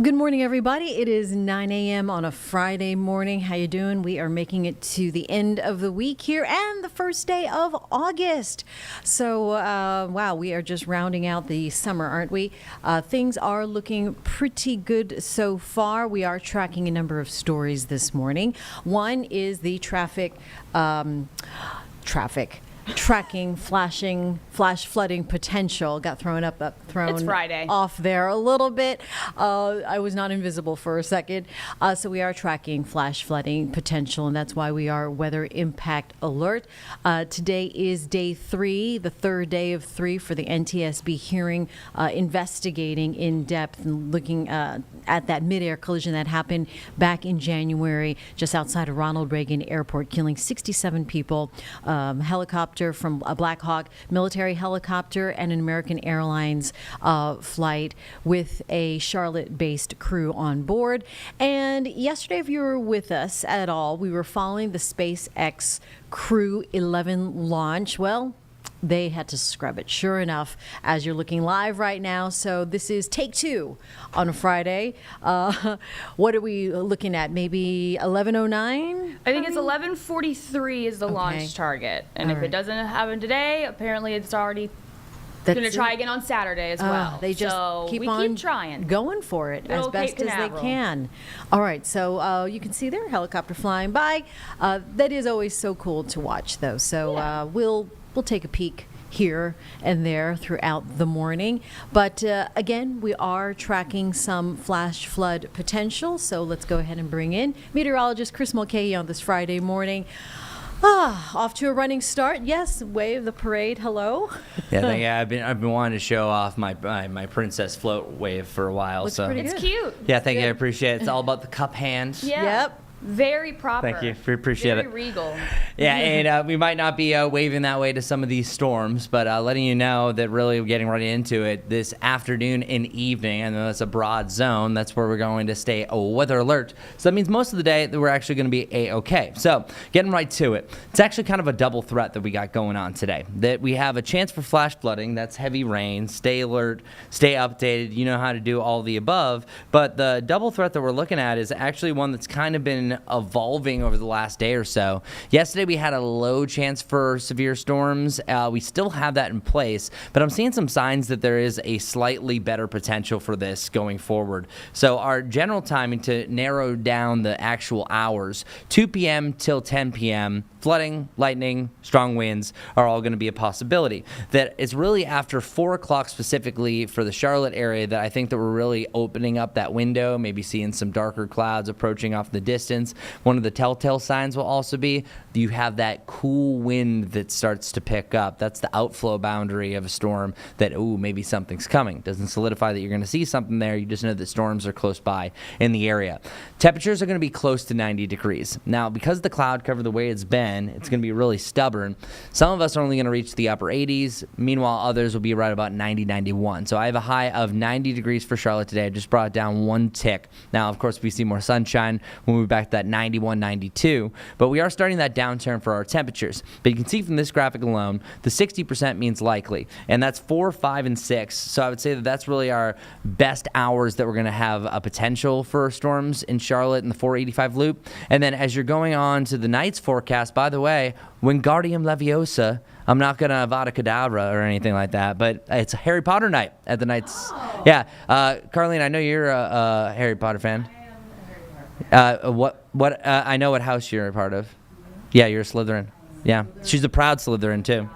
Good morning, everybody. It is 9 a.m. on a Friday morning. How you doing? We are making it to the end of the week here and the first day of August. So, wow, we are just rounding out the summer, aren't we? Things are looking pretty good so far. We are tracking a number of stories this morning. One is the traffic tracking, flash flooding potential got thrown It's Friday. off there a little bit. I was not invisible for a second. So we are tracking flash flooding potential, and that's why we are weather impact alert. Today is day 3, the third day of 3 for the NTSB hearing, investigating in depth and looking at that midair collision that happened back in January just outside of Ronald Reagan Airport, killing 67 people. Helicopter from a Black Hawk military helicopter and an American Airlines flight with a Charlotte-based crew on board. And yesterday, if you were with us at all, we were following the SpaceX Crew 11 launch. Well, they had to scrub it, sure enough, as you're looking live right now. So this is take 2 on a Friday. What are we looking at? Maybe 11:09? I think it's 11:43 is the launch target. And All if right. it doesn't happen today, apparently it's already going to try again on Saturday as well. They just so keep we on keep trying. going for it as Little best Cape as they Canaveral. can. All right, so you can see their helicopter flying by. That is always so cool to watch, though. So Yeah. we'll take a peek here and there throughout the morning. But again, we are tracking some flash flood potential. So let's go ahead and bring in meteorologist Chris Mulcahy on this Friday morning. Off to a running start. Yes, wave the parade. Hello. Yeah, I've been wanting to show off my princess float wave for a while. Looks so pretty It's good. cute. yeah, thank you. I appreciate it. It's all about the cup hand. Yeah. Yep. Very proper. Thank you. We appreciate Very it. regal. Yeah, and we might not be waving that way to some of these storms, but letting you know that really getting right into it this afternoon and evening. I know that's a broad zone. That's where we're going to stay a weather alert. So that means most of the day that we're actually going to be A-okay. So getting right to it. It's actually kind of a double threat that we got going on today. That we have a chance for flash flooding. That's heavy rain. Stay alert. Stay updated. You know how to do all the above. But the double threat that we're looking at is actually one that's kind of been been evolving over the last day or so. Yesterday we had a low chance for severe storms. We still have that in place, but I'm seeing some signs that there is a slightly better potential for this going forward. So our general timing, to narrow down the actual hours, 2 p.m. till 10 p.m., flooding, lightning, strong winds are all going to be a possibility. That it's really after 4 o'clock specifically for the Charlotte area that I think that we're really opening up that window, maybe seeing some darker clouds approaching off in the distance. One of the telltale signs will also be you have that cool wind that starts to pick up. That's the outflow boundary of a storm that, ooh, maybe something's coming. Doesn't solidify that you're going to see something there. You just know that storms are close by in the area. Temperatures are going to be close to 90 degrees. Now, because the cloud cover the way it's been, it's going to be really stubborn. Some of us are only going to reach the upper 80s. Meanwhile, others will be right about 90, 91. So I have a high of 90 degrees for Charlotte today. I just brought it down one tick. Now, of course, we see more sunshine when we're back to that 91, 92. But we are starting that downturn for our temperatures. But you can see from this graphic alone, the 60% means likely. And that's 4, 5, and 6. So I would say that that's really our best hours that we're going to have a potential for storms in Charlotte in the 485 loop. And then as you're going on to the night's forecast, by the way, Wingardium Leviosa, I'm not going to Avada Kedavra or anything like that, but it's a Harry Potter night at the night's. Oh. Yeah. Carlene, I know you're a Harry Potter fan. I am a Harry Potter fan. I know what house you're a part of. Yeah, you're a Slytherin. Yeah, she's a proud Slytherin too.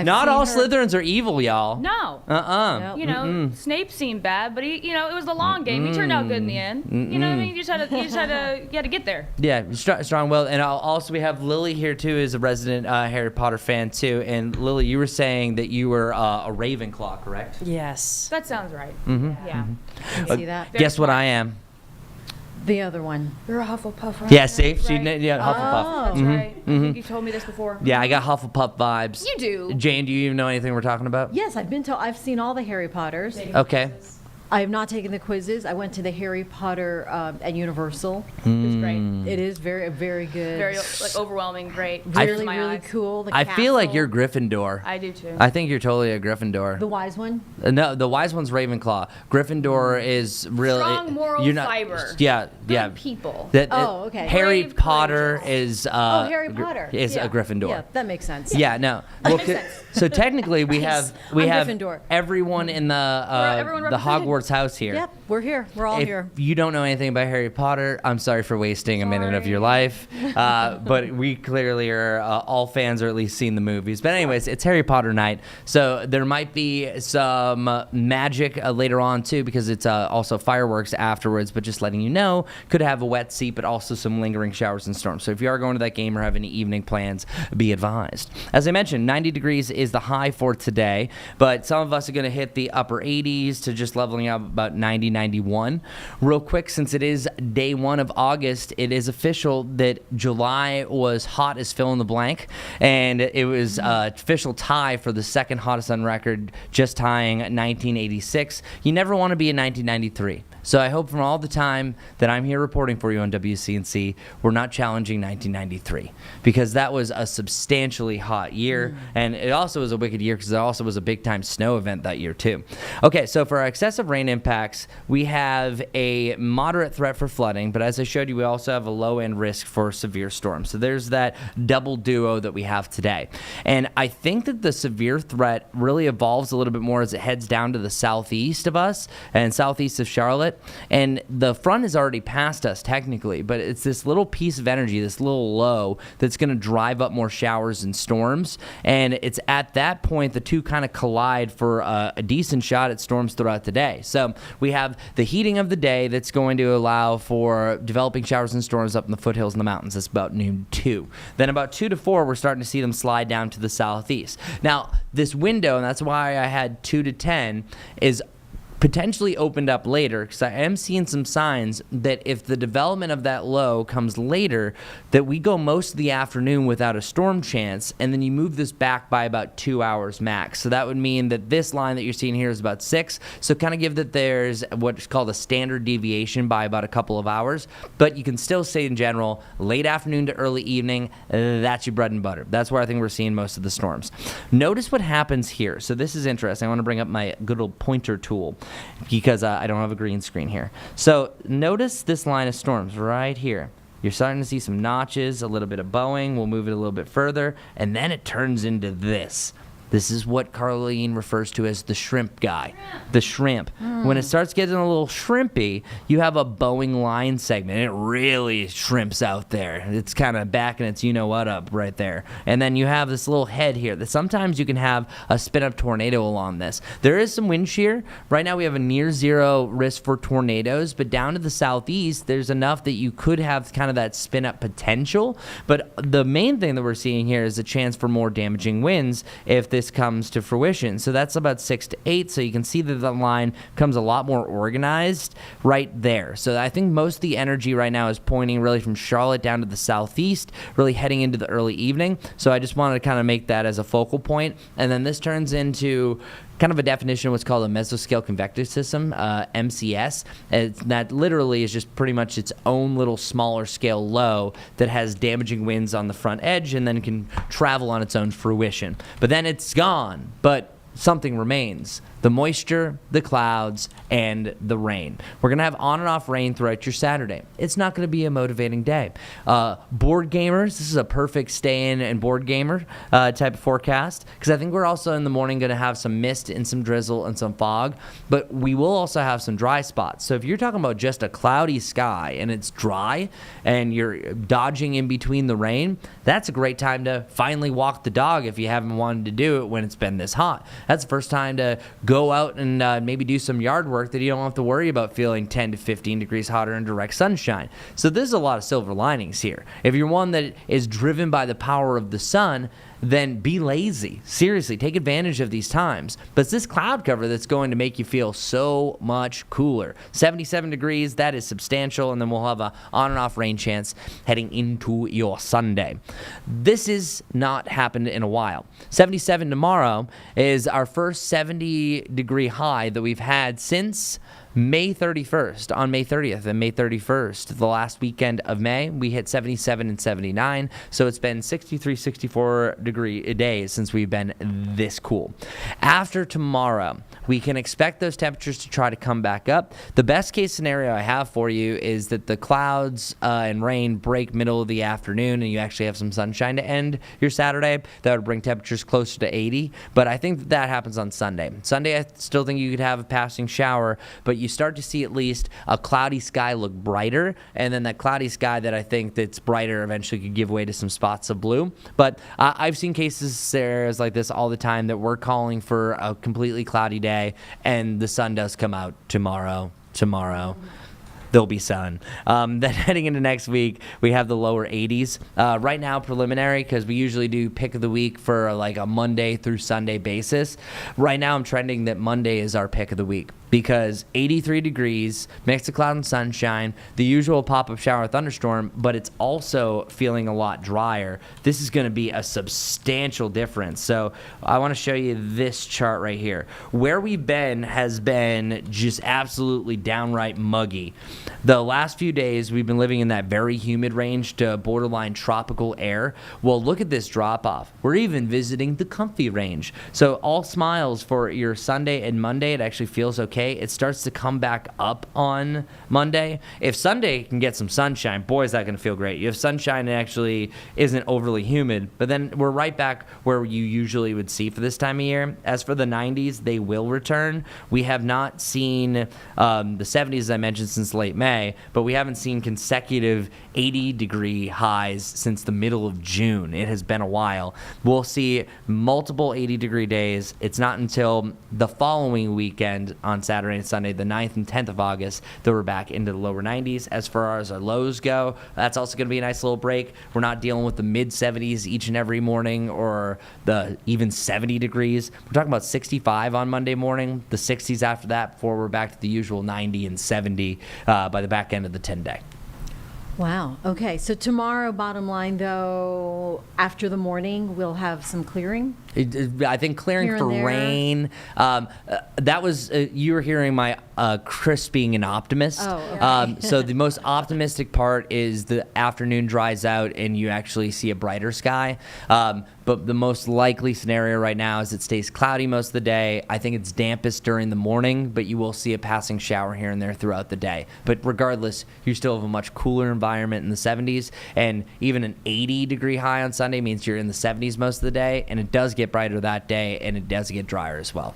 Not all Slytherins are evil, y'all. No. Nope. You know, Snape seemed bad, but he, it was the long game. He turned out good in the end. You know what I mean? You had to get there. Yeah, strong-willed. And also we have Lily here too, is a resident Harry Potter fan too. And Lily, you were saying that you were a Ravenclaw, correct? Yes. That sounds right. Mm-hmm. Yeah. Can you see that? Guess what I am? The other one. You're a Hufflepuff, right? Yeah, see? Right. Hufflepuff. That's right. I think you told me this before. Yeah, I got Hufflepuff vibes. You do. Jane, do you even know anything we're talking about? Yes, I've seen all the Harry Potters. Okay. I have not taken the quizzes. I went to the Harry Potter at Universal. It was great. It is very, very good. Very overwhelming, great. really, My really eyes. cool. The I feel like castle. you're Gryffindor. I do too. I think you're totally a Gryffindor. The wise one. No, the wise one's Ravenclaw. Gryffindor is really Strong moral you're not, fiber. Yeah, Good yeah. people. Oh, okay. Harry Brave, Potter courageous. is Harry Potter. is Yeah. a Gryffindor. Yeah, that makes sense. Yeah, no. Well, makes sense. so technically, we have I'm Gryffindor. everyone in everyone the represented. Hogwarts house here. Yep, we're here. We're all If here. you don't know anything about Harry Potter, I'm sorry for wasting a minute of your life. But we clearly are all fans, or at least seen the movies. But anyways, it's Harry Potter night, so there might be some magic later on too, because it's also fireworks afterwards. But just letting you know, could have a wet seat, but also some lingering showers and storms. So if you are going to that game or have any evening plans, be advised. As I mentioned, 90 degrees is the high for today, but some of us are going to hit the upper 80s to just leveling out about 90, 91. Real quick, since it is day 1 of August, it is official that July was hot as fill in the blank, and it was official tie for the second hottest on record, just tying 1986. You never want to be in 1993. So I hope from all the time that I'm here reporting for you on WCNC, we're not challenging 1993, because that was a substantially hot year, and it also was a wicked year because there also was a big-time snow event that year too. Okay, so for our excessive rain impacts, we have a moderate threat for flooding, but as I showed you, we also have a low-end risk for severe storms. So there's that double duo that we have today. And I think that the severe threat really evolves a little bit more as it heads down to the southeast of us and southeast of Charlotte. And the front is already past us technically, but it's this little piece of energy, this little low, that's going to drive up more showers and storms. And it's at that point the two kind of collide for a decent shot at storms throughout the day. So we have the heating of the day that's going to allow for developing showers and storms up in the foothills and the mountains. That's about noon 2. Then about 2 to 4, we're starting to see them slide down to the southeast. Now, this window, and that's why I had 2 to 10, is potentially opened up later, because I am seeing some signs that if the development of that low comes later, that we go most of the afternoon without a storm chance, and then you move this back by about 2 hours max. So that would mean that this line that you're seeing here is about 6. So kind of give that there's what's called a standard deviation by about a couple of hours, but you can still say in general, late afternoon to early evening, that's your bread and butter. That's where I think we're seeing most of the storms. Notice what happens here. So this is interesting. I want to bring up my good old pointer tool, because I don't have a green screen here. So notice this line of storms right here. You're starting to see some notches, a little bit of bowing. We'll move it a little bit further, and then it turns into this. This is what Carlene refers to as the shrimp guy, the shrimp. When it starts getting a little shrimpy, you have a bowing line segment. It really shrimps out there. It's kind of backing its you-know-what up right there. And then you have this little head here that sometimes you can have a spin-up tornado along this. There is some wind shear. Right now we have a near zero risk for tornadoes, but down to the southeast, there's enough that you could have kind of that spin-up potential. But the main thing that we're seeing here is a chance for more damaging winds if this comes to fruition. So that's about 6 to 8. So you can see that the line comes a lot more organized right there. So I think most of the energy right now is pointing really from Charlotte down to the southeast, really heading into the early evening. So I just wanted to kind of make that as a focal point. And then this turns into kind of a definition of what's called a mesoscale convective system, MCS. That literally is just pretty much its own little smaller scale low that has damaging winds on the front edge and then can travel on its own fruition. But then it's gone, but something remains. The moisture, the clouds, and the rain. We're going to have on and off rain throughout your Saturday. It's not going to be a motivating day. Board gamers, this is a perfect stay-in and board gamer type of forecast, because I think we're also in the morning going to have some mist and some drizzle and some fog, but we will also have some dry spots. So if you're talking about just a cloudy sky and it's dry and you're dodging in between the rain, that's a great time to finally walk the dog if you haven't wanted to do it when it's been this hot. That's the first time to go out and maybe do some yard work that you don't have to worry about feeling 10 to 15 degrees hotter in direct sunshine. So there's a lot of silver linings here. If you're one that is driven by the power of the sun, then be lazy. Seriously, take advantage of these times. But it's this cloud cover that's going to make you feel so much cooler. 77 degrees, that is substantial, and then we'll have a on and off rain chance heading into your Sunday. This has not happened in a while. 77 tomorrow is our first 70-degree high that we've had since May 31st, on May 30th and May 31st, the last weekend of May, we hit 77 and 79. So it's been 63, 64 degree days since we've been this cool. After tomorrow, we can expect those temperatures to try to come back up. The best case scenario I have for you is that the clouds and rain break middle of the afternoon and you actually have some sunshine to end your Saturday. That would bring temperatures closer to 80. But I think that happens on Sunday. Sunday, I still think you could have a passing shower, but you start to see at least a cloudy sky look brighter, and then that cloudy sky that I think that's brighter eventually could give way to some spots of blue. But I've seen cases, scenarios like this all the time that we're calling for a completely cloudy day, and the sun does come out tomorrow. There'll be sun. Then heading into next week, we have the lower 80s. Right now, preliminary, because we usually do pick of the week for like a Monday through Sunday basis. Right now, I'm trending that Monday is our pick of the week, because 83 degrees, mix of cloud and sunshine, the usual pop-up shower thunderstorm, but it's also feeling a lot drier. This is going to be a substantial difference. So I want to show you this chart right here. Where we've been has been just absolutely downright muggy. The last few days, we've been living in that very humid range to borderline tropical air. Well, look at this drop-off. We're even visiting the comfy range. So all smiles for your Sunday and Monday. It actually feels okay. It starts to come back up on Monday. If Sunday can get some sunshine, boy, is that going to feel great. You have sunshine that actually isn't overly humid, but then we're right back where you usually would see for this time of year. As for the 90s, they will return. We have not seen the 70s, as I mentioned, since late May, but we haven't seen consecutive 80-degree highs since the middle of June. It has been a while. We'll see multiple 80-degree days. It's not until the following weekend on Saturday and Sunday, the 9th and 10th of August, that we're back into the lower 90s. As far as our lows go, that's also going to be a nice little break. We're not dealing with the mid-70s each and every morning or the even 70 degrees. We're talking about 65 on Monday morning, the 60s after that, before we're back to the usual 90 and 70 by the back end of the 10-day. Wow. Okay. So tomorrow, bottom line, though, after the morning, we'll have some clearing. I think clearing Here and for there. rain. That was you were hearing my Chris being an optimist. Oh, okay. So the most optimistic part is the afternoon dries out and you actually see a brighter sky. but the most likely scenario right now is it stays cloudy most of the day. I think it's dampest during the morning, but you will see a passing shower here and there throughout the day. But regardless, you still have a much cooler environment in the 70s, and even an 80-degree high on Sunday means you're in the 70s most of the day, and it does get brighter that day, and it does get drier as well.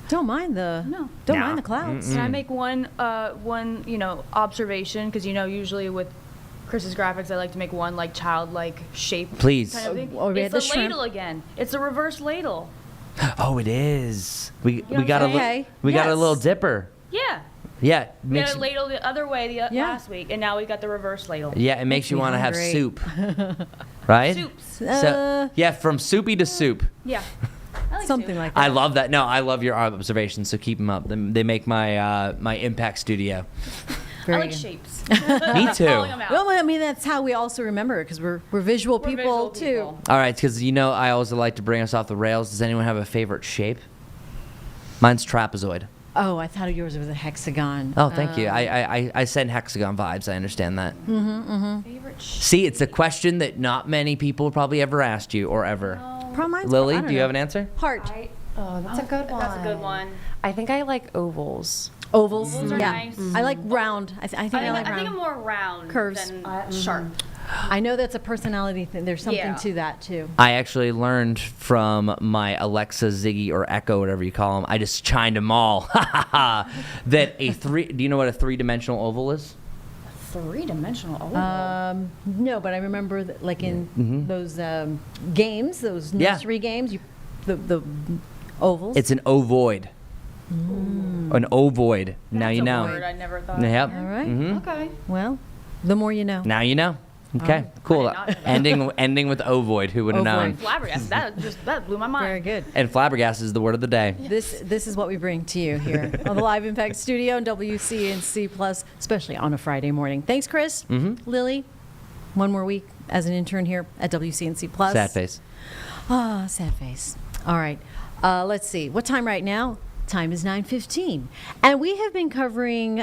Don't mind the No. Don't No. mind the clouds. Can I make one observation? Because usually with Chris's graphics, I like to make one like childlike shape. Please. Kind of thing. Or we It's had the the shrimp. ladle again. It's a reverse ladle. Oh, it is. We know what got I'm a saying? we got a Yes. little dipper. Yeah. Yeah, We makes had a ladle the other way Yeah. last week, and now we got the reverse ladle. yeah, it makes you me want to have hungry. soup, right? Soups. So, yeah, from soupy to soup. Yeah. I like Something soup. like that. I love that. No, I love your observations. So keep them up. They make my my impact studio. I Very like good. shapes. Me too. Calling them out. Well, I mean, that's how we also remember it, because we're visual We're people visual too. people. All right, because I always like to bring us off the rails. Does anyone have a favorite shape? Mine's trapezoid. Oh, I thought yours was a hexagon. Oh, thank you. I send hexagon vibes. I understand that. Favorite See, it's a question that not many people probably ever asked you or ever. Probably mine's- Lily, I don't do you know. have an answer? Heart. Oh, that's a good one. That's a good one. I think I like ovals. Ovals. Ovals are yeah. nice. I like round. I think I like I think round. I'm more round Curves. than sharp. I know that's a personality thing. There's something Yeah. to that too. I actually learned from my Alexa, Ziggy, or Echo, whatever you call them. I just chined them all. That do you know what a three-dimensional oval is? Three-dimensional oval. No, but I remember that, like in those games, those Yeah. nursery games, the ovals. It's an ovoid. An ovoid. Now That's you a know. word I never thought. Yep. All right. Mhm. Okay. Well, the more you know. Now you know. Okay, cool. I did not know that. Ending with ovoid. Who would have known? Ovoid. Flabbergasted. That blew my mind. Very good. And flabbergasted is the word of the day. This is what we bring to you here on the Live Impact Studio and WCNC Plus, especially on a Friday morning. Thanks, Chris. Lily, one more week as an intern here at WCNC Plus. Sad face. Ah, sad face. All right. Let's see. What time right now? Time is 9:15. And we have been covering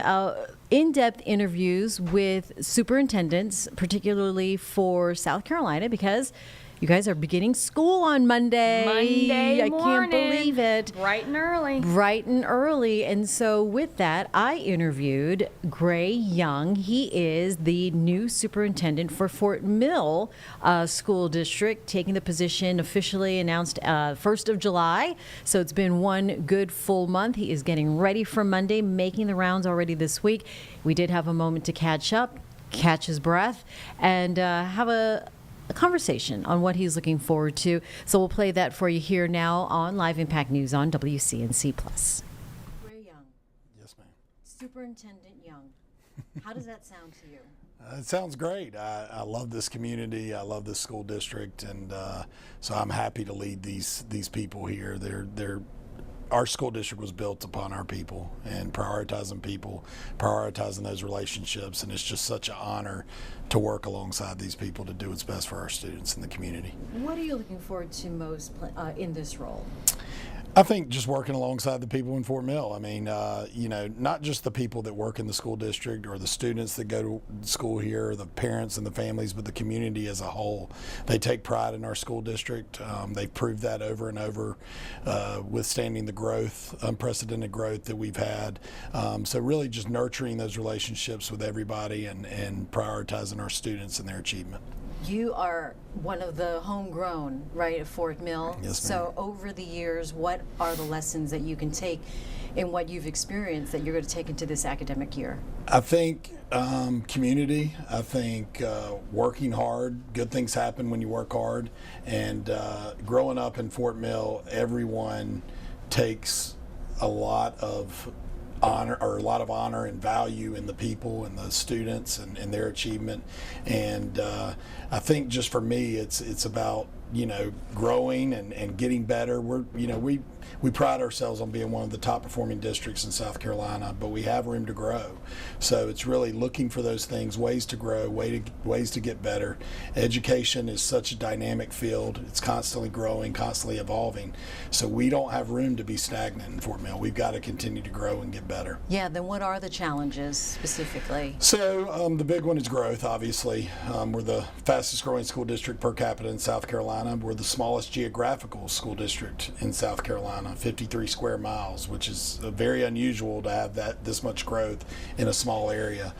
in-depth interviews with superintendents, particularly for South Carolina, because you guys are beginning school on Monday. Monday I morning. can't believe it. Bright and early. Bright and early. And so, with that, I interviewed Gray Young. He is the new superintendent for Fort Mill School District, taking the position officially announced 1st of July. So, it's been one good full month. He is getting ready for Monday, making the rounds already this week. We did have a moment to catch up, catch his breath, and have a conversation on what he's looking forward to. So we'll play that for you here now on Live Impact News on WCNC Plus. Ray Young, Yes, ma'am. Superintendent Young. How does that sound to you? It sounds great. I love this community. I love this school district, and so I'm happy to lead these people here. Our school district was built upon our people and prioritizing those relationships, and it's just such an honor to work alongside these people to do what's best for our students in the community. What are you looking forward to most in this role? I think just working alongside the people in Fort Mill. I mean, not just the people that work in the school district or the students that go to school here, or the parents and the families, but the community as a whole. They take pride in our school district. They've proved that over and over, withstanding the growth, unprecedented growth that we've had. So really just nurturing those relationships with everybody and prioritizing our students and their achievement. You are one of the homegrown, right, at Fort Mill. Yes, ma'am. So over the years, what are the lessons that you can take in what you've experienced that you're going to take into this academic year? I think community. I think working hard. Good things happen when you work hard. And growing up in Fort Mill, everyone takes a lot of honor and value in the people and the students and their achievement. And I think just for me, it's about growing and getting better. We pride ourselves on being one of the top performing districts in South Carolina, but we have room to grow. So it's really looking for those things, ways to grow, ways to get better. Education is such a dynamic field. It's constantly growing, constantly evolving. So we don't have room to be stagnant in Fort Mill. We've got to continue to grow and get better. Yeah, then what are the challenges specifically? So the big one is growth, obviously. We're the fastest growing school district per capita in South Carolina. Carolina. We're the smallest geographical school district in South Carolina, 53 square miles, which is very unusual to have this much growth in a small area.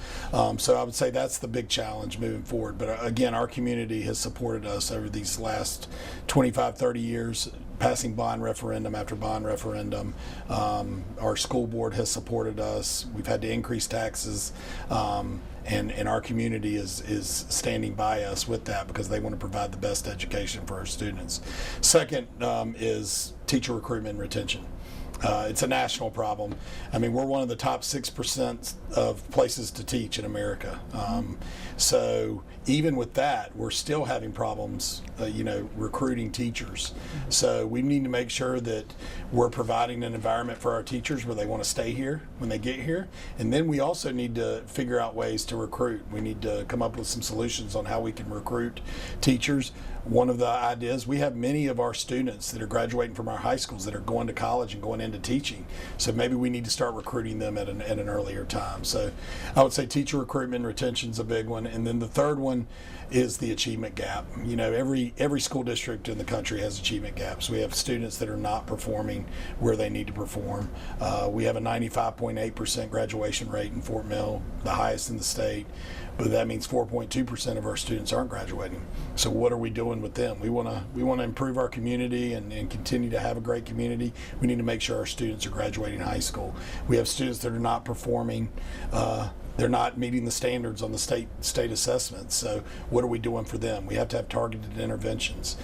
So I would say that's the big challenge moving forward. But again, our community has supported us over these last 25, 30 years, passing bond referendum after bond referendum. Our school board has supported us. We've had to increase taxes, and our community is standing by us with that because they want to provide the best education for our students. Second is teacher recruitment and retention. It's a national problem. I mean, we're one of the top 6% of places to teach in America. So even with that, we're still having problems, recruiting teachers. So we need to make sure that we're providing an environment for our teachers where they want to stay here when they get here. And then we also need to figure out ways to recruit. We need to come up with some solutions on how we can recruit teachers. One of the ideas, we have many of our students that are graduating from our high schools that are going to college and going into teaching. So maybe we need to start recruiting them at an earlier time. So I would say teacher recruitment and retention is a big one. And then the third one is the achievement gap. Every school district in the country has achievement gaps. We have students that are not performing where they need to perform. We have a 95.8% graduation rate in Fort Mill, the highest in the state. But that means 4.2% of our students aren't graduating. So what are we doing with them? We want to improve our community and continue to have a great community. We need to make sure our students are graduating high school. We have students that are not performing. They're not meeting the standards on the state assessments. So what are we doing for them? We have to have targeted interventions.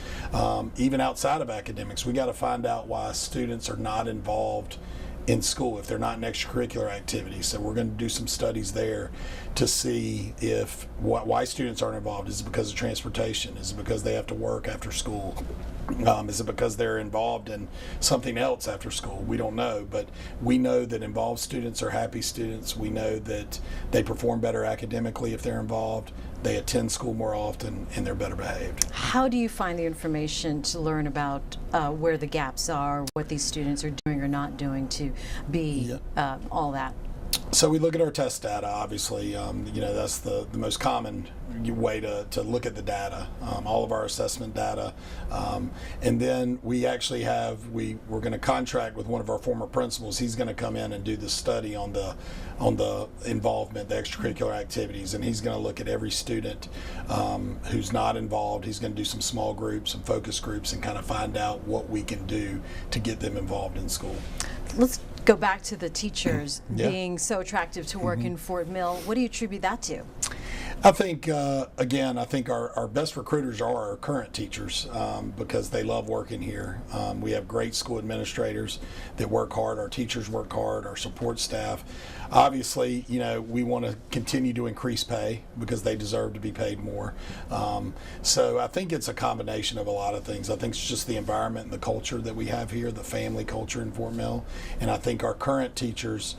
Even outside of academics, we got to find out why students are not involved in school, if they're not in extracurricular activities. So we're going to do some studies there to see if why students aren't involved. Is it because of transportation? Is it because they have to work after school? Is it because they're involved in something else after school? We don't know, but we know that involved students are happy students. We know that they perform better academically if they're involved. They attend school more often, and they're better behaved. How do you find the information to learn about where the gaps are, what these students are doing or not doing to be all that? So we look at our test data, obviously. That's the most common way to look at the data, all of our assessment data. And then we actually we're going to contract with one of our former principals. He's going to come in and do the study on the involvement, the extracurricular activities, and he's going to look at every student who's not involved. He's going to do some small groups, some focus groups, and kind of find out what we can do to get them involved in school. Let's go back to the teachers being so attractive to work in Fort Mill. What do you attribute that to? I think, again, our best recruiters are our current teachers because they love working here. We have great school administrators that work hard. Our teachers work hard, our support staff. Obviously, we want to continue to increase pay because they deserve to be paid more. So I think it's a combination of a lot of things. I think it's just the environment and the culture that we have here, the family culture in Fort Mill. And I think our current teachers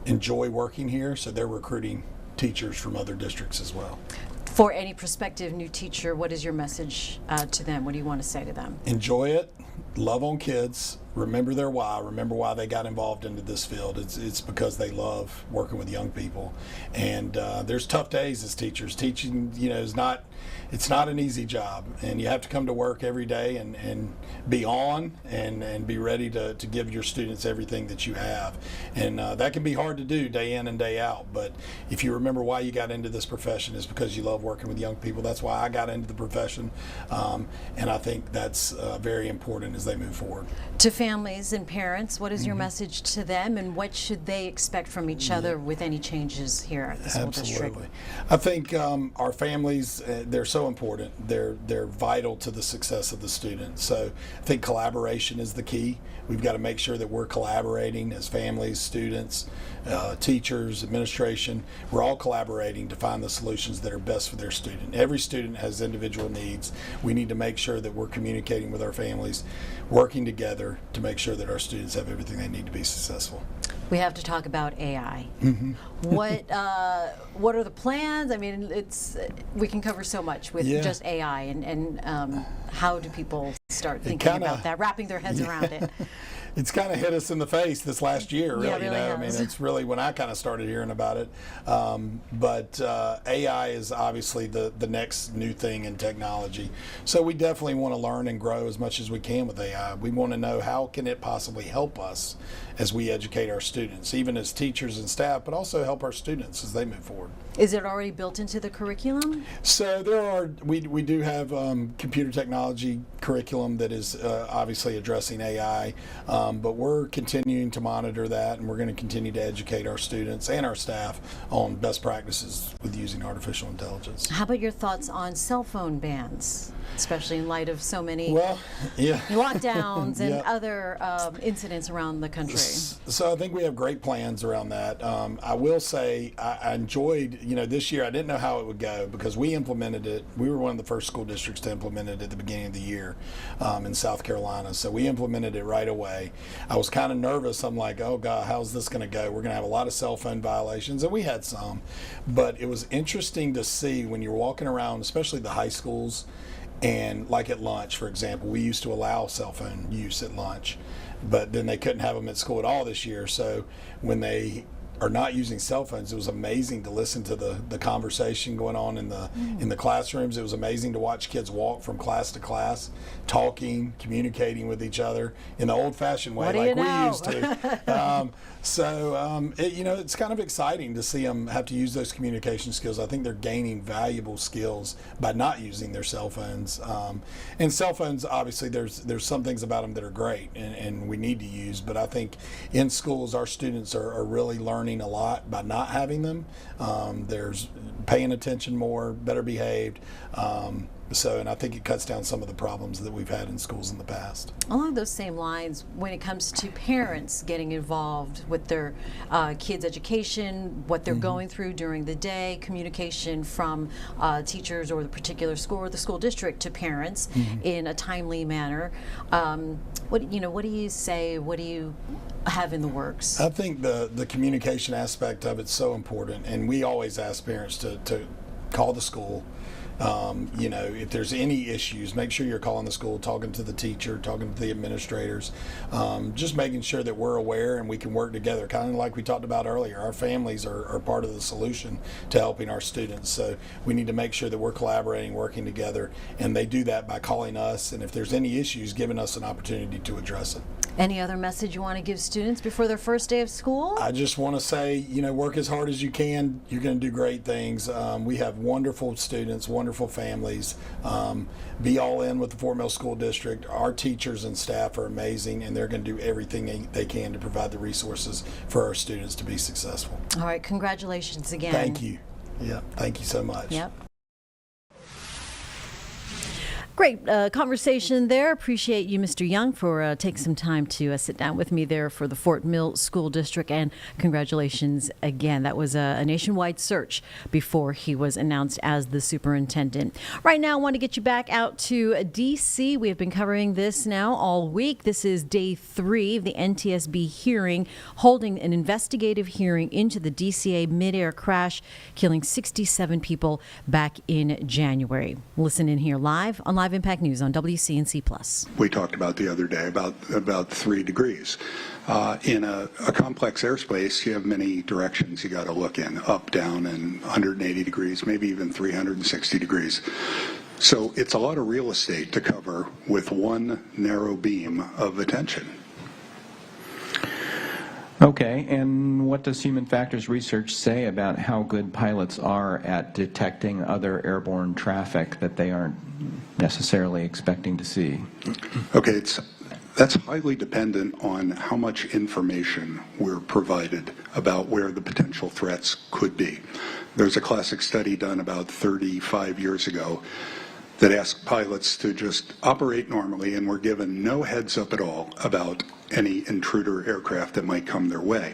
enjoy working here, so they're recruiting teachers from other districts as well. For any prospective new teacher, what is your message to them? What do you want to say to them? Enjoy it, love on kids, remember their why, remember why they got involved into this field. It's because they love working with young people. And there's tough days as teachers. Teaching, it's not an easy job, and you have to come to work every day and be on and be ready to give your students everything that you have. And that can be hard to do day in and day out, but if you remember why you got into this profession is because you love working with young people. That's why I got into the profession, and I think that's very important as they move forward. To families and parents, what is your message to them, and what should they expect from each other with any changes here at the school district? Absolutely. I think our families, they're so important. They're vital to the success of the student. So I think collaboration is the key. We've got to make sure that we're collaborating as families, students, teachers, administration. We're all collaborating to find the solutions that are best for their student. Every student has individual needs. We need to make sure that we're communicating with our families, working together to make sure that our students have everything they need to be successful. We have to talk about AI. What are the plans? I mean, we can cover so much with just AI, and how do people start thinking about that, wrapping their heads around it? it's kind of hit us in the face this last year, really. Yeah, it really I mean, has. it's really when I kind of started hearing about it. But AI is obviously the next new thing in technology. So we definitely want to learn and grow as much as we can with AI. We want to know how can it possibly help us as we educate our students, even as teachers and staff, but also help our students as they move forward. Is it already built into the curriculum? So we do have computer technology curriculum that is obviously addressing AI, but we're continuing to monitor that, and we're going to continue to educate our students and our staff on best practices with using artificial intelligence. How about your thoughts on cell phone bans, especially in light of so many Well, yeah. lockdowns and Yeah. other incidents around the country? So I think we have great plans around that. I will say I enjoyed, this year I didn't know how it would go because we implemented it. We were one of the first school districts to implement it at the beginning of the year in South Carolina. So we implemented it right away. I was kind of nervous. I'm like, oh God, how's this going to go? We're going to have a lot of cell phone violations, and we had some. But it was interesting to see when you're walking around, especially the high schools, and like at lunch, for example, we used to allow cell phone use at lunch, but then they couldn't have them at school at all this year. So when they are not using cell phones, it was amazing to listen to the conversation going on in the classrooms. It was amazing to watch kids walk from class to class, talking, communicating with each other in the old-fashioned way What do like you know? we used to. It's kind of exciting to see them have to use those communication skills. I think they're gaining valuable skills by not using their cell phones. And cell phones, obviously, there's some things about them that are great and we need to use. But I think in schools, our students are really learning a lot by not having them. There's paying attention more, better behaved. And I think it cuts down some of the problems that we've had in schools in the past. Along those same lines, when it comes to parents getting involved with their kids' education, what they're going through during the day, communication from teachers or the particular school or the school district to parents in a timely manner, what do you say? What do you have in the works? I think the communication aspect of it's so important, and we always ask parents to call the school. If there's any issues, make sure you're calling the school, talking to the teacher, talking to the administrators, just making sure that we're aware and we can work together. Kind of like we talked about earlier, our families are part of the solution to helping our students. So we need to make sure that we're collaborating, working together, and they do that by calling us, and if there's any issues, giving us an opportunity to address it. Any other message you want to give students before their first day of school? I just want to say, work as hard as you can. You're going to do great things. We have wonderful students, wonderful families. Be all in with the Fort Mill School District. Our teachers and staff are amazing, and they're going to do everything they can to provide the resources for our students to be successful. All right, congratulations again. Thank you. Yeah, thank you so much. Yep. Great conversation there. Appreciate you, Mr. Young, for taking some time to sit down with me there for the Fort Mill School District. And congratulations again. That was a nationwide search before he was announced as the superintendent. Right now, I want to get you back out to D.C. We have been covering this now all week. This is day 3 of the NTSB hearing, holding an investigative hearing into the DCA mid-air crash, killing 67 people back in January. Listen in here live on Live Impact News on WCNC Plus. We talked about the other day about 3 degrees. In a complex airspace, you have many directions you got to look in, up, down, and 180 degrees, maybe even 360 degrees. So it's a lot of real estate to cover with one narrow beam of attention. Okay, and what does human factors research say about how good pilots are at detecting other airborne traffic that they aren't necessarily expecting to see? Okay, that's highly dependent on how much information we're provided about where the potential threats could be. There's a classic study done about 35 years ago that asked pilots to just operate normally and were given no heads up at all about any intruder aircraft that might come their way.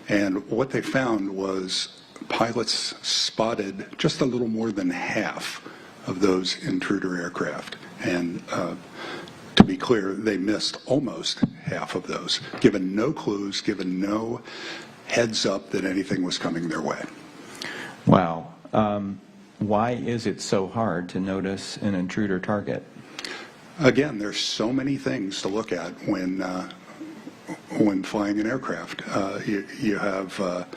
And what they found was pilots spotted just a little more than half of those intruder aircraft. And to be clear, they missed almost half of those, given no clues, given no heads up that anything was coming their way. Wow. Why is it so hard to notice an intruder target? Again, there's so many things to look at when flying an aircraft. You have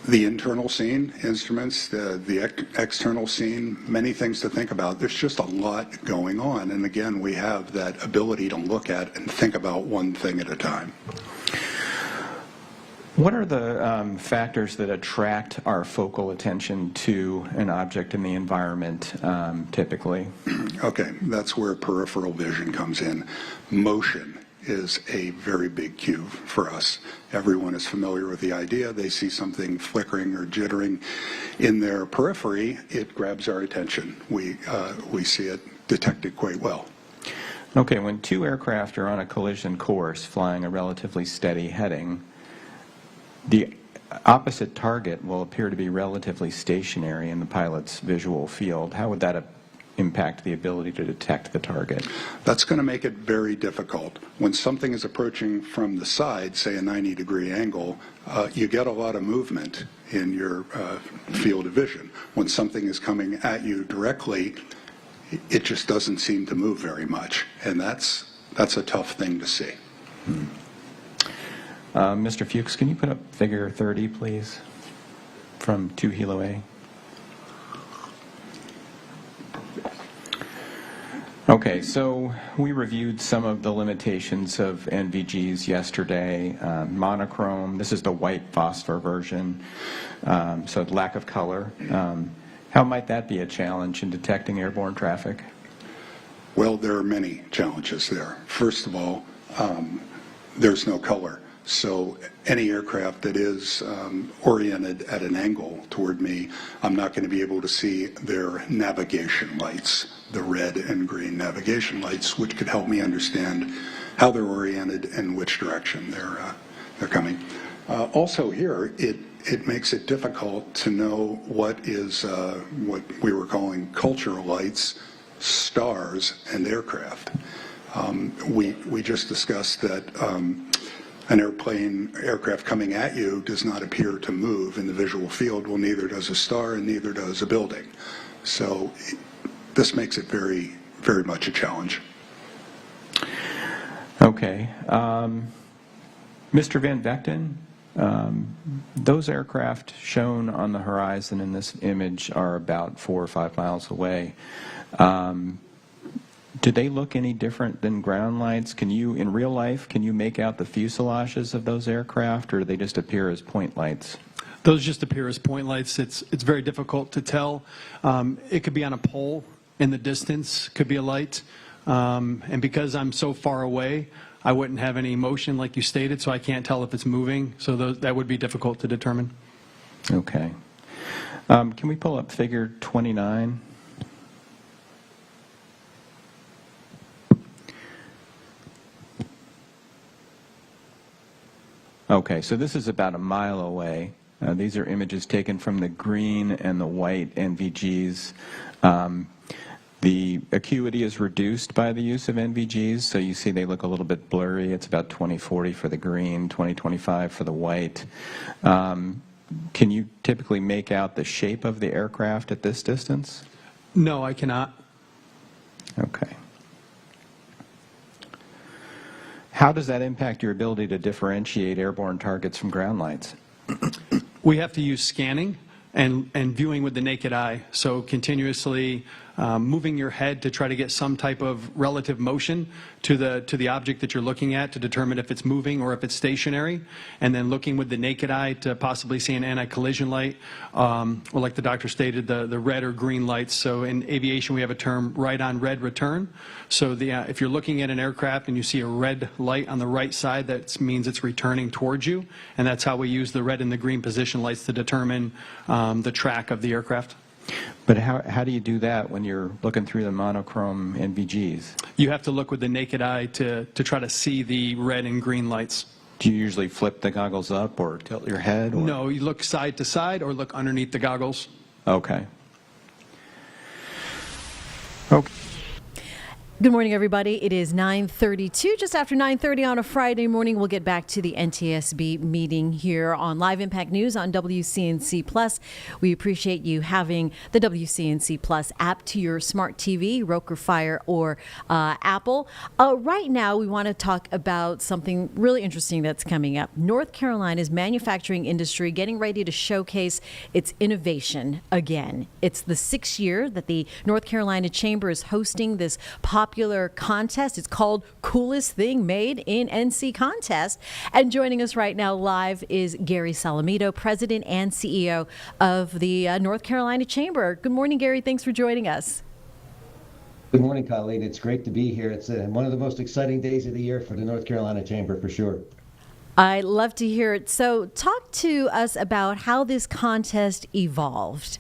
the internal scene, instruments, the external scene, many things to think about. There's just a lot going on. And again, we have that ability to look at and think about one thing at a time. What are the factors that attract our focal attention to an object in the environment typically? Okay, that's where peripheral vision comes in. Motion is a very big cue for us. Everyone is familiar with the idea. They see something flickering or jittering in their periphery, it grabs our attention. We see it detected quite well. Okay, when two aircraft are on a collision course flying a relatively steady heading, the opposite target will appear to be relatively stationary in the pilot's visual field. How would that impact the ability to detect the target? That's going to make it very difficult. When something is approaching from the side, say a 90-degree angle, you get a lot of movement in your field of vision. When something is coming at you directly, it just doesn't seem to move very much, and that's a tough thing to see. Mr. Fuchs, can you put up figure 30, please, from 2 Hilo A? Okay, so we reviewed some of the limitations of NVGs yesterday. Monochrome, this is the white phosphor version, so lack of color. How might that be a challenge in detecting airborne traffic? Well, there are many challenges there. First of all, there's no color. So any aircraft that is oriented at an angle toward me, I'm not going to be able to see their navigation lights, the red and green navigation lights, which could help me understand how they're oriented and which direction they're coming. Also here, it makes it difficult to know what is what we were calling cultural lights, stars, and aircraft. We just discussed that an aircraft coming at you does not appear to move in the visual field. Well, neither does a star and neither does a building. So this makes it very, very much a challenge. Okay. Mr. Van Vechten, those aircraft shown on the horizon in this image are about 4 or 5 miles away. Do they look any different than ground lights? Can you, in real life, can you make out the fuselages of those aircraft, or do they just appear as point lights? Those just appear as point lights. It's very difficult to tell. It could be on a pole in the distance, could be a light. And because I'm so far away, I wouldn't have any motion like you stated, so I can't tell if it's moving. So that would be difficult to determine. Okay. Can we pull up figure 29? Okay, so this is about a mile away. These are images taken from the green and the white NVGs. The acuity is reduced by the use of NVGs, so you see they look a little bit blurry. It's about 20/40 for the green, 20/25 for the white. Can you typically make out the shape of the aircraft at this distance? No, I cannot. Okay. How does that impact your ability to differentiate airborne targets from ground lights? We have to use scanning and viewing with the naked eye. So continuously moving your head to try to get some type of relative motion to the object that you're looking at to determine if it's moving or if it's stationary, and then looking with the naked eye to possibly see an anti-collision light, or like the doctor stated, the red or green lights. So in aviation we have a term, right on red return. So if you're looking at an aircraft and you see a red light on the right side, that means it's returning towards you, and that's how we use the red and the green position lights to determine the track of the aircraft. But how do you do that when you're looking through the monochrome NVGs? You have to look with the naked eye to try to see the red and green lights. Do you usually flip the goggles up or tilt your head? Or? No, you look side to side or look underneath the goggles. Okay. Okay. Good morning, everybody. It is 9:32, just after 9:30 on a Friday morning. We'll get back to the NTSB meeting here on Live Impact News on WCNC Plus. We appreciate you having the WCNC Plus app to your smart TV, Roku, Fire, or Apple. Right now, we want to talk about something really interesting that's coming up. North Carolina's manufacturing industry getting ready to showcase its innovation again. It's the 6th year that the North Carolina Chamber is hosting this popular contest. It's called Coolest Thing Made in NC Contest. And joining us right now live is Gary Salamito, President and CEO of the North Carolina Chamber. Good morning, Gary. Thanks for joining us. Good morning, Colleen. It's great to be here. It's one of the most exciting days of the year for the North Carolina Chamber, for sure. I love to hear it. So talk to us about how this contest evolved.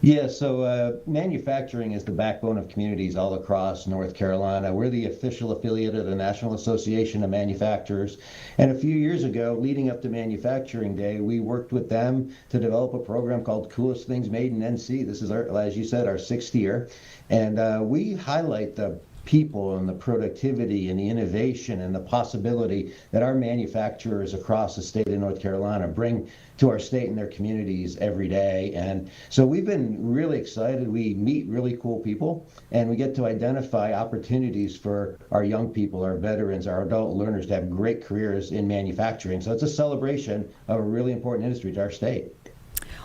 Yeah, so manufacturing is the backbone of communities all across North Carolina. We're the official affiliate of the National Association of Manufacturers. And a few years ago, leading up to Manufacturing Day, we worked with them to develop a program called Coolest Things Made in NC. This is, as you said, our 6th year. And we highlight the people and the productivity and the innovation and the possibility that our manufacturers across the state of North Carolina bring to our state and their communities every day. And so we've been really excited. We meet really cool people, and we get to identify opportunities for our young people, our veterans, our adult learners to have great careers in manufacturing. So it's a celebration of a really important industry to our state.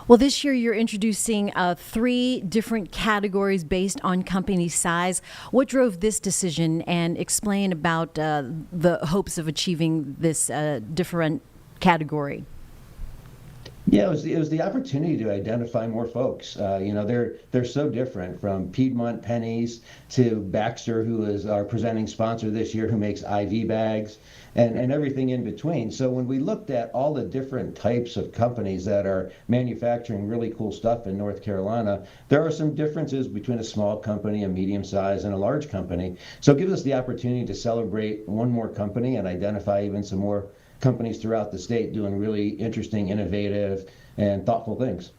Well, this year you're introducing 3 different categories based on company size. What drove this decision, and explain about the hopes of achieving this different category? Yeah, it was the opportunity to identify more folks. They're so different, from Piedmont Pennies to Baxter, who is our presenting sponsor this year, who makes IV bags, and everything in between. So when we looked at all the different types of companies that are manufacturing really cool stuff in North Carolina, there are some differences between a small company, a medium size, and a large company. So it gives us the opportunity to celebrate one more company and identify even some more companies throughout the state doing really interesting, innovative, and thoughtful things.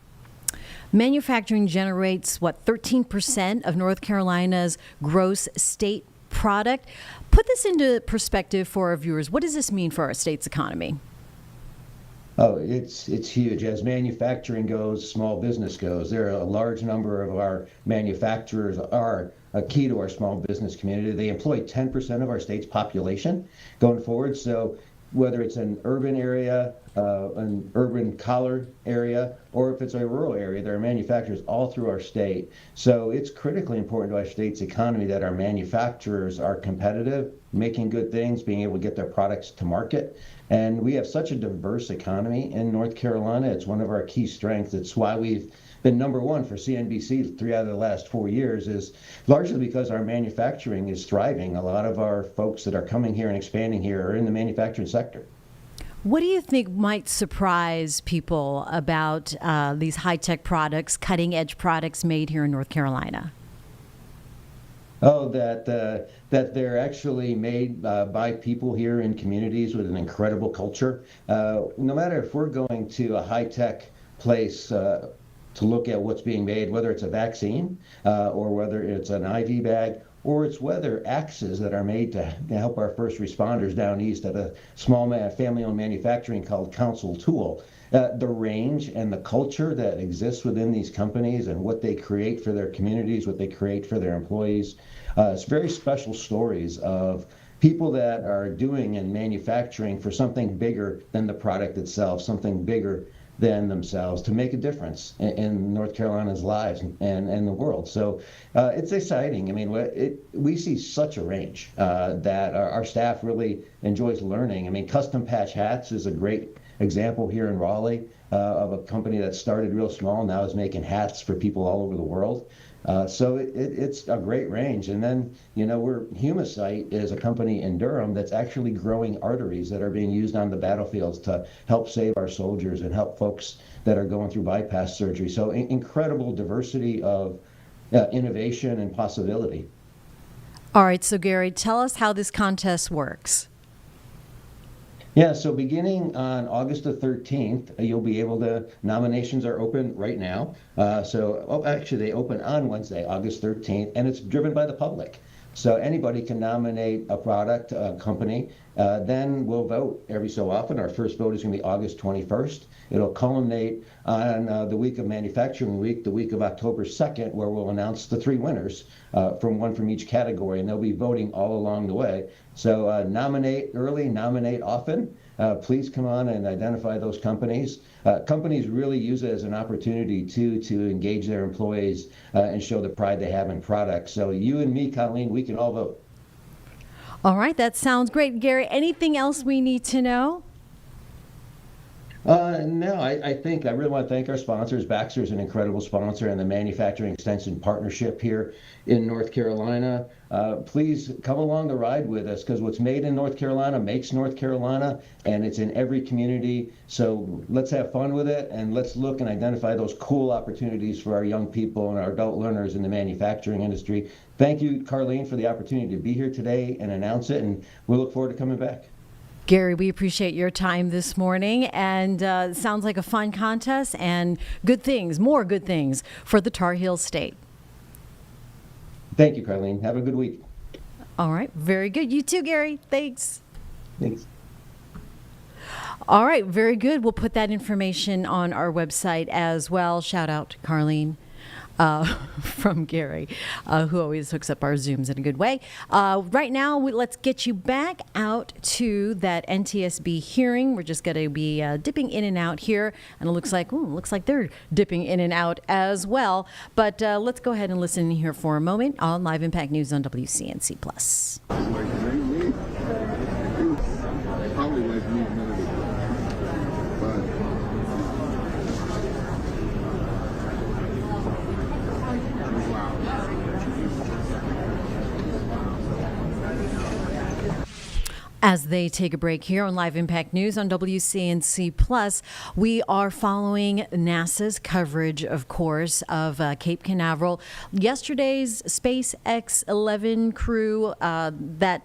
Manufacturing generates, 13% of North Carolina's gross state product. Put this into perspective for our viewers. What does this mean for our state's economy? Oh, it's huge. As manufacturing goes, small business goes. There are a large number of our manufacturers are a key to our small business community. They employ 10% of our state's population going forward. So whether it's an urban area, an urban collar area, or if it's a rural area, there are manufacturers all through our state. So it's critically important to our state's economy that our manufacturers are competitive, making good things, being able to get their products to market. And we have such a diverse economy in North Carolina. It's one of our key strengths. It's why we've been #1 for CNBC 3 out of the last 4 years, is largely because our manufacturing is thriving. A lot of our folks that are coming here and expanding here are in the manufacturing sector. What do you think might surprise people about these high-tech products, cutting-edge products made here in North Carolina? Oh, that they're actually made by people here in communities with an incredible culture. No matter if we're going to a high-tech place to look at what's being made, whether it's a vaccine or whether it's an IV bag, or it's whether axes that are made to help our first responders down east at a small family-owned manufacturing called Council Tool. The range and the culture that exists within these companies and what they create for their communities, what they create for their employees, it's very special stories of people that are doing and manufacturing for something bigger than the product itself, something bigger than themselves, to make a difference in North Carolina's lives and the world. So it's exciting. I mean, we see such a range that our staff really enjoys learning. I mean, Custom Patch Hats is a great example here in Raleigh of a company that started real small, now is making hats for people all over the world. So it's a great range. And then, Humacyte is a company in Durham that's actually growing arteries that are being used on the battlefields to help save our soldiers and help folks that are going through bypass surgery. So incredible diversity of innovation and possibility. All right, so Gary, tell us how this contest works. Yeah, so beginning on August the 13th, you'll be able to, nominations are open right now. Actually, they open on Wednesday, August 13th, and it's driven by the public. So anybody can nominate a product, a company. Then we'll vote every so often. Our first vote is going to be August 21st. It'll culminate on the week of Manufacturing Week, the week of October 2nd, where we'll announce the 3 winners, one from each category, and they'll be voting all along the way. So nominate early, nominate often. Please come on and identify those companies. Companies really use it as an opportunity to engage their employees and show the pride they have in products. So you and me, Colleen, we can all vote. All right, that sounds great. Gary, anything else we need to know? No, I think I really want to thank our sponsors. Baxter is an incredible sponsor, and the Manufacturing Extension Partnership here in North Carolina. Please come along the ride with us, because what's made in North Carolina makes North Carolina, and it's in every community. So let's have fun with it, and let's look and identify those cool opportunities for our young people and our adult learners in the manufacturing industry. Thank you, Carleen, for the opportunity to be here today and announce it, and we look forward to coming back. Gary, we appreciate your time this morning, and sounds like a fun contest and good things, more good things for the Tar Heel State. Thank you, Carleen. Have a good week. All right, very good. You too, Gary. Thanks. Thanks. All right, very good. We'll put that information on our website as well. Shout out to Carleen. From Gary, who always hooks up our Zooms in a good way. Right now, let's get you back out to that NTSB hearing. We're just going to be dipping in and out here, and it looks like they're dipping in and out as well. But let's go ahead and listen here for a moment on Live Impact News on WCNC Plus. As they take a break here on Live Impact News on WCNC Plus, we are following NASA's coverage, of course, of Cape Canaveral. Yesterday's SpaceX 11 crew, that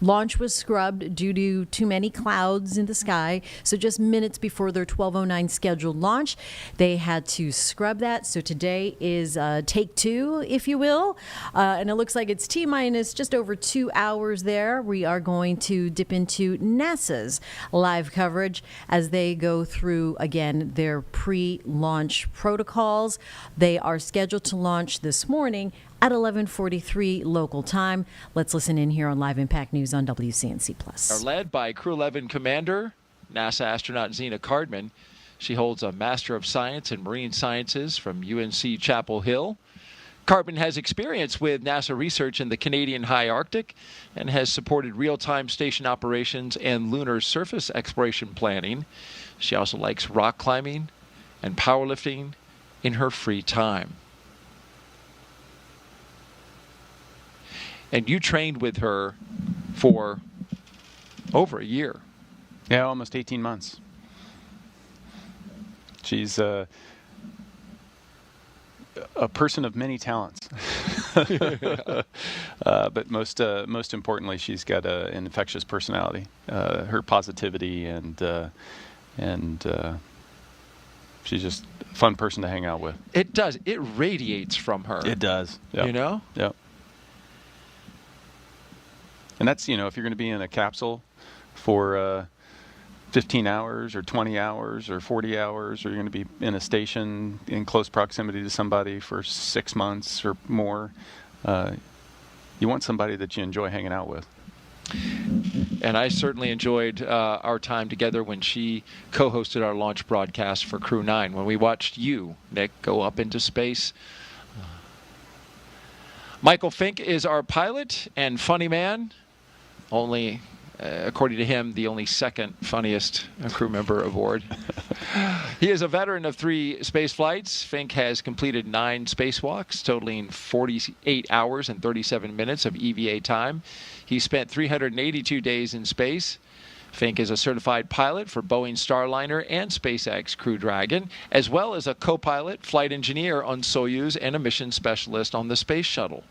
launch was scrubbed due to too many clouds in the sky. So just minutes before their 12:09 scheduled launch, they had to scrub that. So today is take 2, if you will. And it looks like it's T-minus just over 2 hours there. We are going to dip into NASA's live coverage as they go through, again, their pre-launch protocols. They are scheduled to launch this morning at 11:43 local time. Let's listen in here on Live Impact News on WCNC Plus. Are led by Crew 11 Commander, NASA astronaut Zena Cardman. She holds a Master of Science in Marine Sciences from UNC Chapel Hill. Cardman has experience with NASA research in the Canadian High Arctic and has supported real-time station operations and lunar surface exploration planning. She also likes rock climbing and powerlifting in her free time. And you trained with her for over a year. Yeah, almost 18 months. She's a person of many talents. But most importantly, she's got an infectious personality. Her positivity and she's just a fun person to hang out with. It does. It radiates from her. It does. Yep. You know? Yep. And that's, if you're going to be in a capsule for 15 hours or 20 hours or 40 hours, or you're going to be in a station in close proximity to somebody for 6 months or more, you want somebody that you enjoy hanging out with. And I certainly enjoyed our time together when she co-hosted our launch broadcast for Crew 9, when we watched you, Nick, go up into space. Michael Fink is our pilot and funny man. Only, according to him, the only second funniest crew member aboard. He is a veteran of 3 space flights. Fink has completed 9 spacewalks, totaling 48 hours and 37 minutes of EVA time. He spent 382 days in space. Fink is a certified pilot for Boeing Starliner and SpaceX Crew Dragon, as well as a co-pilot, flight engineer on Soyuz, and a mission specialist on the Space Shuttle.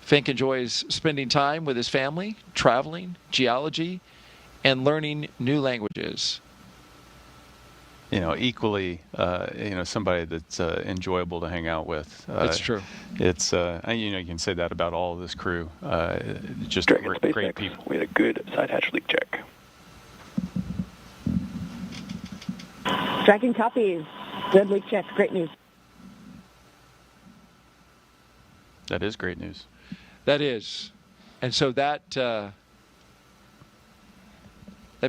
Fink enjoys spending time with his family, traveling, geology, and learning new languages. Equally, somebody that's enjoyable to hang out with. That's true. It's, you can say that about all of this crew. Just Dragon great SpaceX, people. we had a good side hatch leak check. Dragon copies. Good leak check. Great news. That is great news. That is. And so that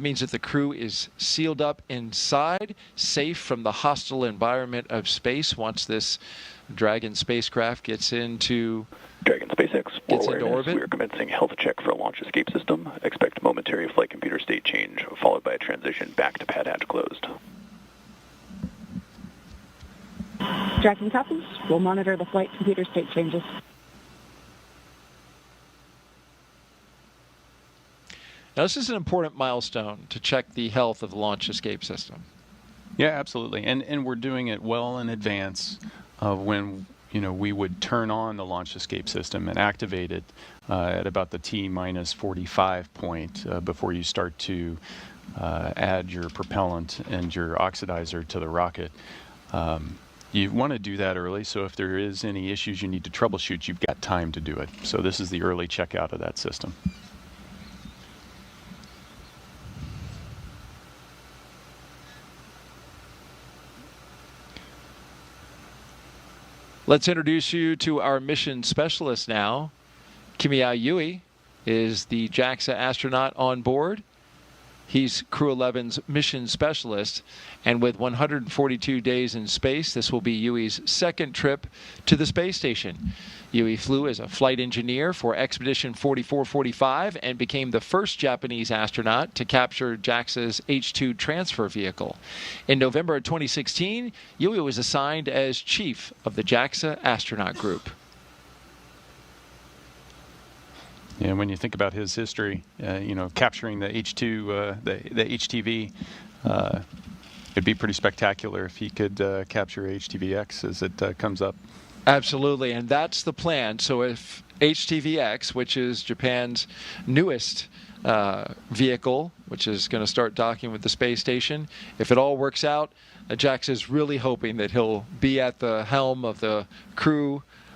means that the crew is sealed up inside, safe from the hostile environment of space once this Dragon spacecraft gets into Dragon SpaceX, gets more into awareness. orbit. We are commencing health check for a launch escape system. Expect momentary flight computer state change, followed by a transition back to pad hatch closed. Dragon copies. We'll monitor the flight computer state changes. Now, this is an important milestone to check the health of the launch escape system. Yeah, absolutely. And we're doing it well in advance of when we would turn on the launch escape system and activate it at about the T-minus 45 point before you start to add your propellant and your oxidizer to the rocket. You want to do that early, so if there is any issues you need to troubleshoot, you've got time to do it. So this is the early checkout of that system. Let's introduce you to our mission specialist now. Kimiya Yui is the JAXA astronaut on board. He's Crew 11's mission specialist, and with 142 days in space, this will be Yui's second trip to the space station. Yui flew as a flight engineer for Expedition 4445 and became the first Japanese astronaut to capture JAXA's H-2 transfer vehicle. In November of 2016, Yui was assigned as chief of the JAXA astronaut group. And when you think about his history, capturing the H-2, the HTV, it'd be pretty spectacular if he could capture HTV-X as it comes up. Absolutely, and that's the plan. So if HTV-X, which is Japan's newest vehicle, which is going to start docking with the space station, if it all works out, JAXA is really hoping that he'll be at the helm of the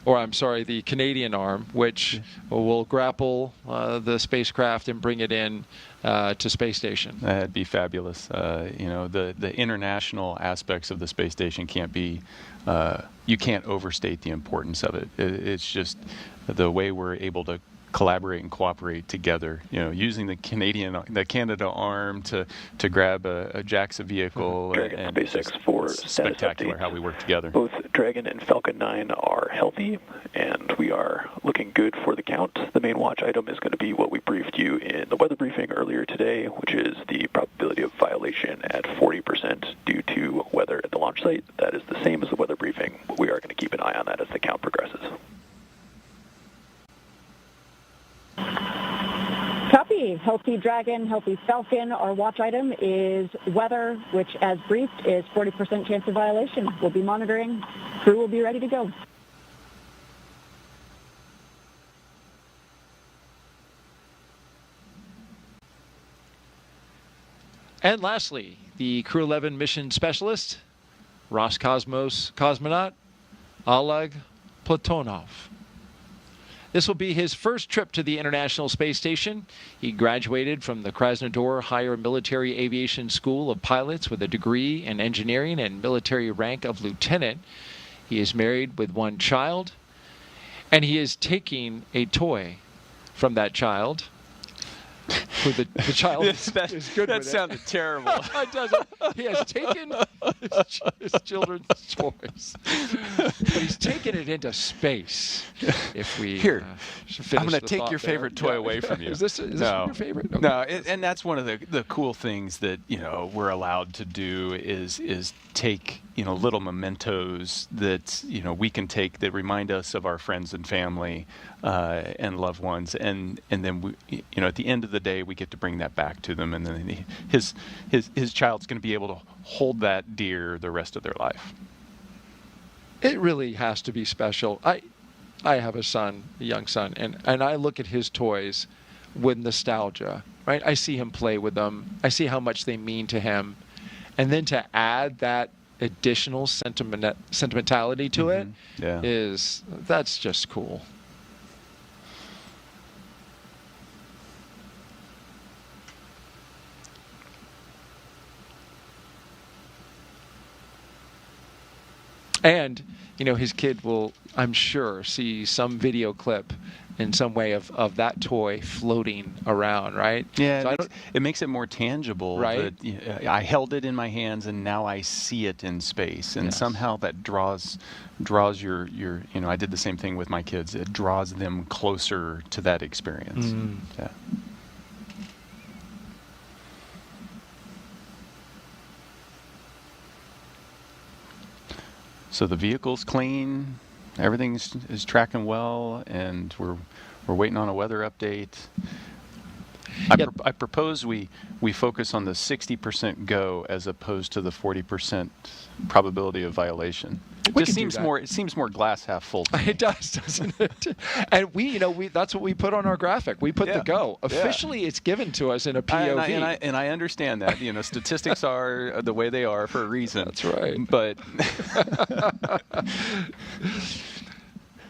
the Canadian arm, which will grapple the spacecraft and bring it in to space station. That'd be fabulous. The international aspects of the space station can't be, you can't overstate the importance of it. It's just the way we're able to collaborate and cooperate together, using the Canada arm to grab a JAXA vehicle. Dragon and SpaceX 4 spectacular how we work together. Both Dragon and Falcon 9 are healthy, and we are looking good for the count. The main watch item is going to be what we briefed you in the weather briefing earlier today, which is the probability of violation at 40% due to weather at the launch site. That is the same as the weather briefing, but we are going to keep an eye on that as the count progresses. Copy. Healthy Dragon, healthy Falcon. Our watch item is weather, which, as briefed, is 40% chance of violation. We'll be monitoring. Crew will be ready to go. And lastly, the Crew 11 mission specialist, Roscosmos cosmonaut Oleg Platonov. This will be his first trip to the International Space Station. He graduated from the Krasnodar Higher Military Aviation School of Pilots with a degree in engineering and military rank of lieutenant. He is married with one child, and he is taking a toy from that child. Who the child is good that with sounded terrible. It doesn't. He has taken his children's toys, but he's taken it into space. If we Here, finish I'm going to the take thought your there. favorite toy away from you. Is this your favorite? Okay. No, and that's one of the cool things that we're allowed to do is take little mementos that we can take that remind us of our friends and family and loved ones, and then we, at the end of the day we get to bring that back to them, and then his child's going to be able to hold that dear the rest of their life. It really has to be special. I have a young son, and I look at his toys with nostalgia. right? I see him play with them. I see how much they mean to him. And then to add that additional sentimentality to it that's just cool. And, his kid will, I'm sure, see some video clip in some way of that toy floating around, right? Yeah, So it makes it more tangible. Right. That, I held it in my hands, and now I see it in space, and somehow that draws your. I did the same thing with my kids. It draws them closer to that experience. Yeah. So the vehicle's clean, everything is tracking well, and we're waiting on a weather update. I propose we focus on the 60% go as opposed to the 40% probability of violation. It seems more glass half full to me. It does, doesn't it? And we that's what we put on our graphic. We put the go. Officially, it's given to us in a POV. And I understand that. Statistics are the way they are for a reason. That's right. But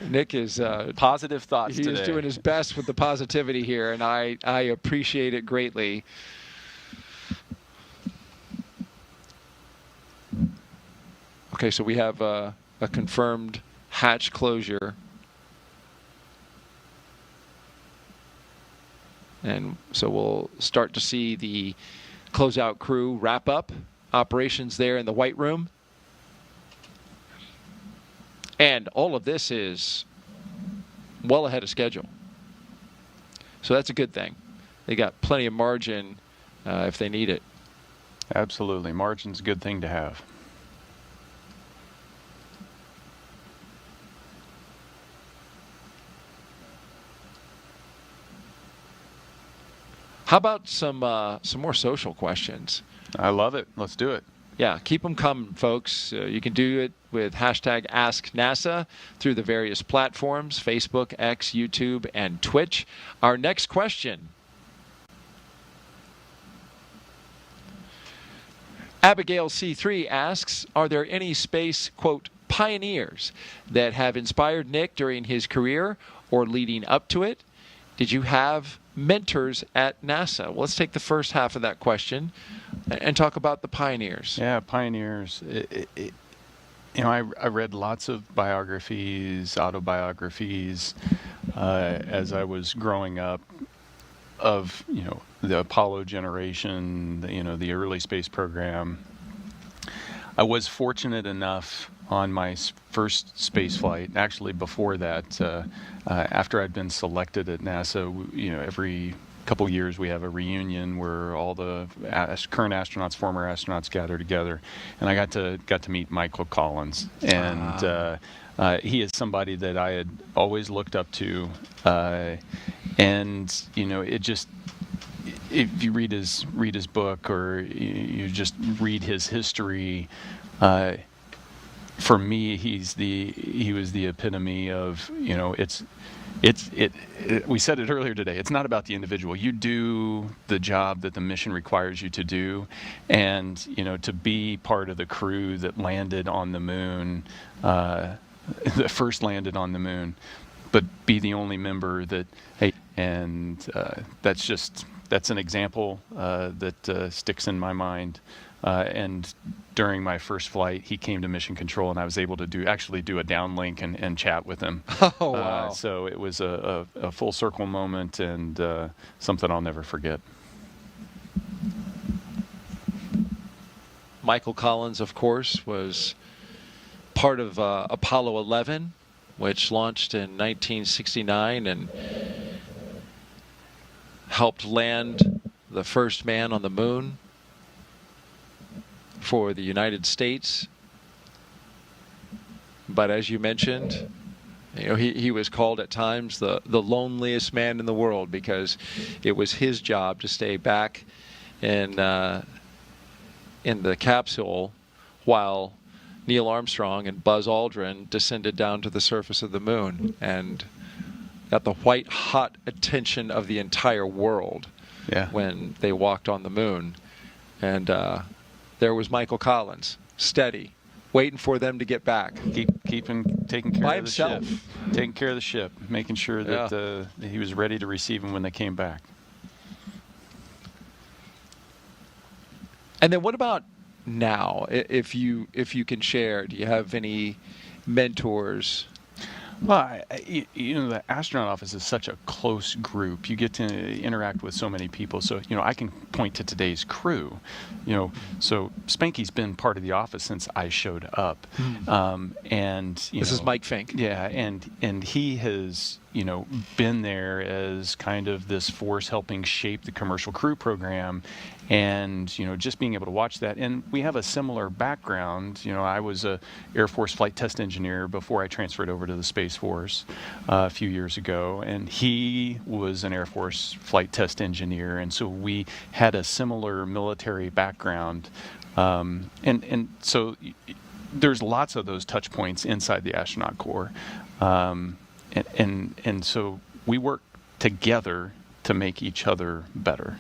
Nick is positive thoughts today. He is doing his best with the positivity here, and I appreciate it greatly. Okay, so we have a confirmed hatch closure. And so we'll start to see the closeout crew wrap up operations there in the White Room. And all of this is well ahead of schedule. So that's a good thing. They got plenty of margin if they need it. Absolutely. Margin's a good thing to have. How about some more social questions? I love it. Let's do it. Yeah, keep them coming, folks. You can do it with hashtag AskNASA through the various platforms, Facebook, X, YouTube, and Twitch. Our next question. Abigail C3 asks, are there any space, quote, pioneers that have inspired Nick during his career or leading up to it? Did you have mentors at NASA? Well, let's take the first half of that question and talk about the pioneers. Yeah, pioneers. I read lots of biographies, autobiographies, as I was growing up of, the Apollo generation, the early space program. I was fortunate enough on my first space flight, actually before that, after I'd been selected at NASA, every couple years we have a reunion where all the current astronauts, former astronauts gather together, and I got to meet Michael Collins, and he is somebody that I had always looked up to, and it just. If you read his book or you just read his history, for me, he was the epitome of, we said it earlier today, it's not about the individual. You do the job that the mission requires you to do, and to be part of the crew that landed on the moon, that first landed on the moon, but be the only member that, and that's an example that sticks in my mind. And during my first flight, he came to Mission Control, and I was able to do a downlink and chat with him. Oh, wow. So it was a full circle moment, and something I'll never forget. Michael Collins, of course, was part of Apollo 11, which launched in 1969 and helped land the first man on the moon for the United States. But as you mentioned, he was called at times the loneliest man in the world, because it was his job to stay back in the capsule while Neil Armstrong and Buzz Aldrin descended down to the surface of the moon and got the white hot attention of the entire world. Yeah. when they walked on the moon. And there was Michael Collins, steady, waiting for them to get back. Taking care By of the himself. ship. Taking care of the ship, making sure that that he was ready to receive them when they came back. And then what about now? If you can share, do you have any mentors? Well, the astronaut office is such a close group. You get to interact with so many people. So, I can point to today's crew. So Spanky's been part of the office since I showed up. And This is Mike Fink. Yeah, and he has, been there as kind of this force helping shape the commercial crew program. And, just being able to watch that. And we have a similar background. I was a Air Force flight test engineer before I transferred over to the Space Force a few years ago. And he was an Air Force flight test engineer. And so we had a similar military background. And so there's lots of those touch points inside the astronaut corps. And so we work together to make each other better.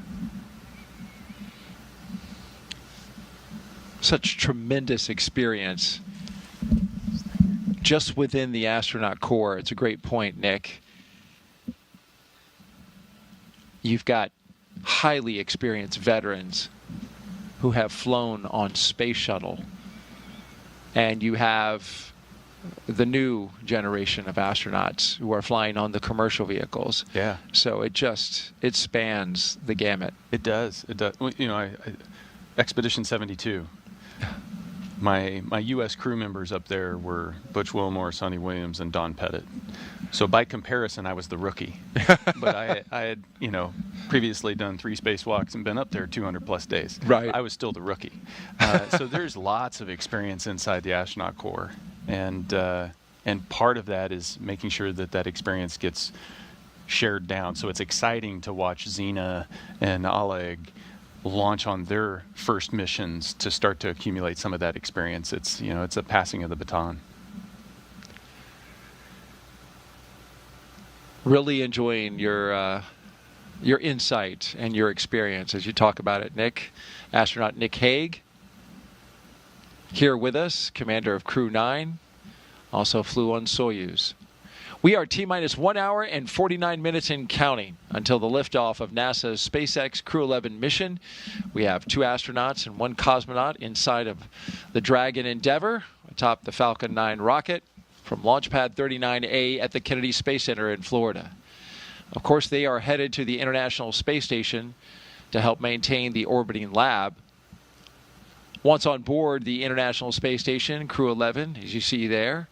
Such tremendous experience just within the astronaut corps. It's a great point, Nick. You've got highly experienced veterans who have flown on space shuttle, and you have the new generation of astronauts who are flying on the commercial vehicles. Yeah. So it spans the gamut. It does. It does. Well, Expedition 72. My U.S. crew members up there were Butch Wilmore, Sonny Williams, and Don Pettit. So by comparison, I was the rookie. But I had, previously done 3 spacewalks and been up there 200 plus days. Right. I was still the rookie. So there's lots of experience inside the astronaut corps, and part of that is making sure that experience gets shared down. So it's exciting to watch Xena and Oleg launch on their first missions to start to accumulate some of that experience. It's a passing of the baton. Really enjoying your insight and your experience as you talk about it, Nick. Astronaut Nick Hague here with us, commander of Crew 9, also flew on Soyuz. We are T-minus 1 hour and 49 minutes and counting until the liftoff of NASA's SpaceX Crew 11 mission. We have 2 astronauts and 1 cosmonaut inside of the Dragon Endeavour atop the Falcon 9 rocket from Launch Pad 39A at the Kennedy Space Center in Florida. Of course, they are headed to the International Space Station to help maintain the orbiting lab. Once on board the International Space Station, Crew 11, as you see there,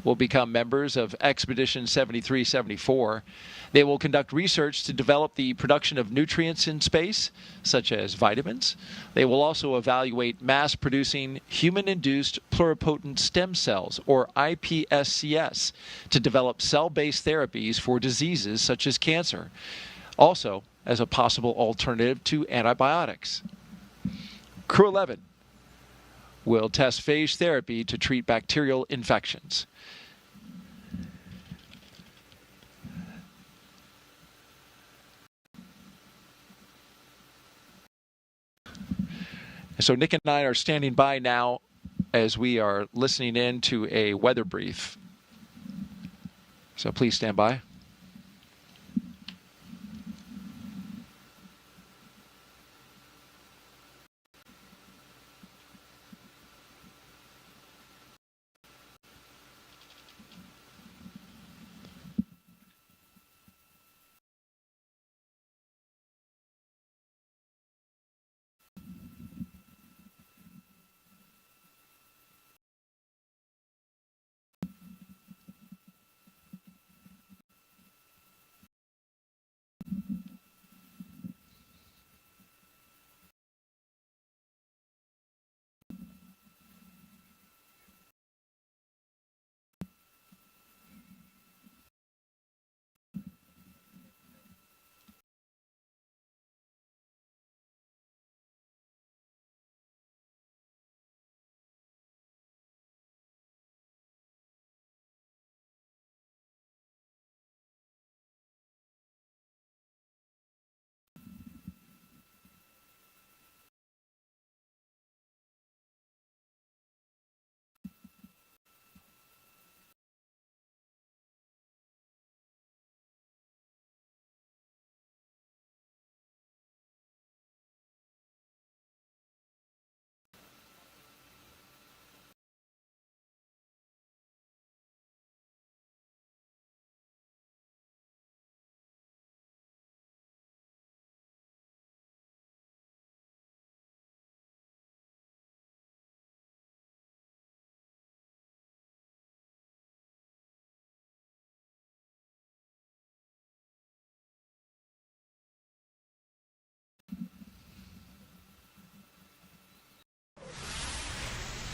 will become members of Expedition 7374. They will conduct research to develop the production of nutrients in space, such as vitamins. They will also evaluate mass-producing human-induced pluripotent stem cells, or iPSCs, to develop cell-based therapies for diseases such as cancer, also as a possible alternative to antibiotics. Crew 11 will test phage therapy to treat bacterial infections. So Nick and I are standing by now as we are listening in to a weather brief. So please stand by.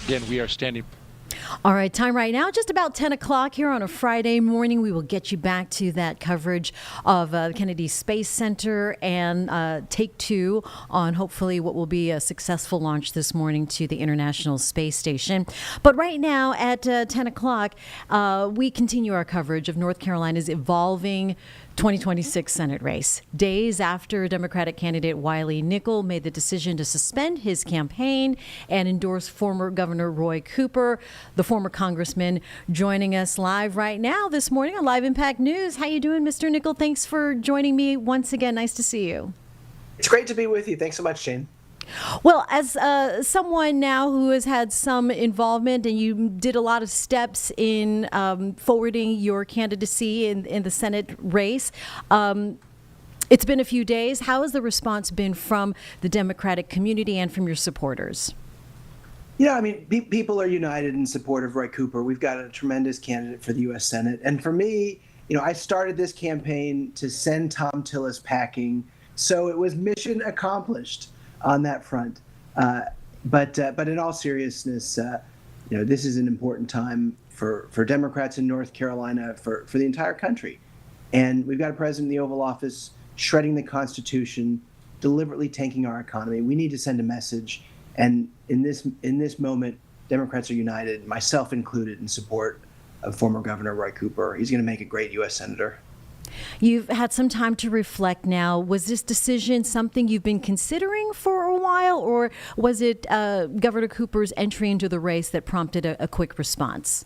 Again, we are standing. All right, time right now, just about 10 o'clock here on a Friday morning. We will get you back to that coverage of Kennedy Space Center and take two on hopefully what will be a successful launch this morning to the International Space Station. But right now at 10 o'clock, we continue our coverage of North Carolina's evolving 2026 Senate race. Days after Democratic candidate Wiley Nickel made the decision to suspend his campaign and endorse former Governor Roy Cooper, the former congressman, joining us live right now this morning on Live Impact News. How you doing, Mr. Nickel? Thanks for joining me once again. Nice to see you. It's great to be with you. Thanks so much, Jane. Well, as someone now who has had some involvement, and you did a lot of steps in forwarding your candidacy in the Senate race, it's been a few days. How has the response been from the Democratic community and from your supporters? Yeah, I mean, people are united in support of Roy Cooper. We've got a tremendous candidate for the U.S. Senate. And for me, I started this campaign to send Thom Tillis packing. So it was mission accomplished on that front. But in all seriousness, this is an important time for Democrats in North Carolina, for the entire country. And we've got a president in the Oval Office shredding the Constitution, deliberately tanking our economy. We need to send a message. And in this moment, Democrats are united, myself included, in support of former Governor Roy Cooper. He's going to make a great U.S. Senator. You've had some time to reflect now. Was this decision something you've been considering for a while, or was it Governor Cooper's entry into the race that prompted a quick response?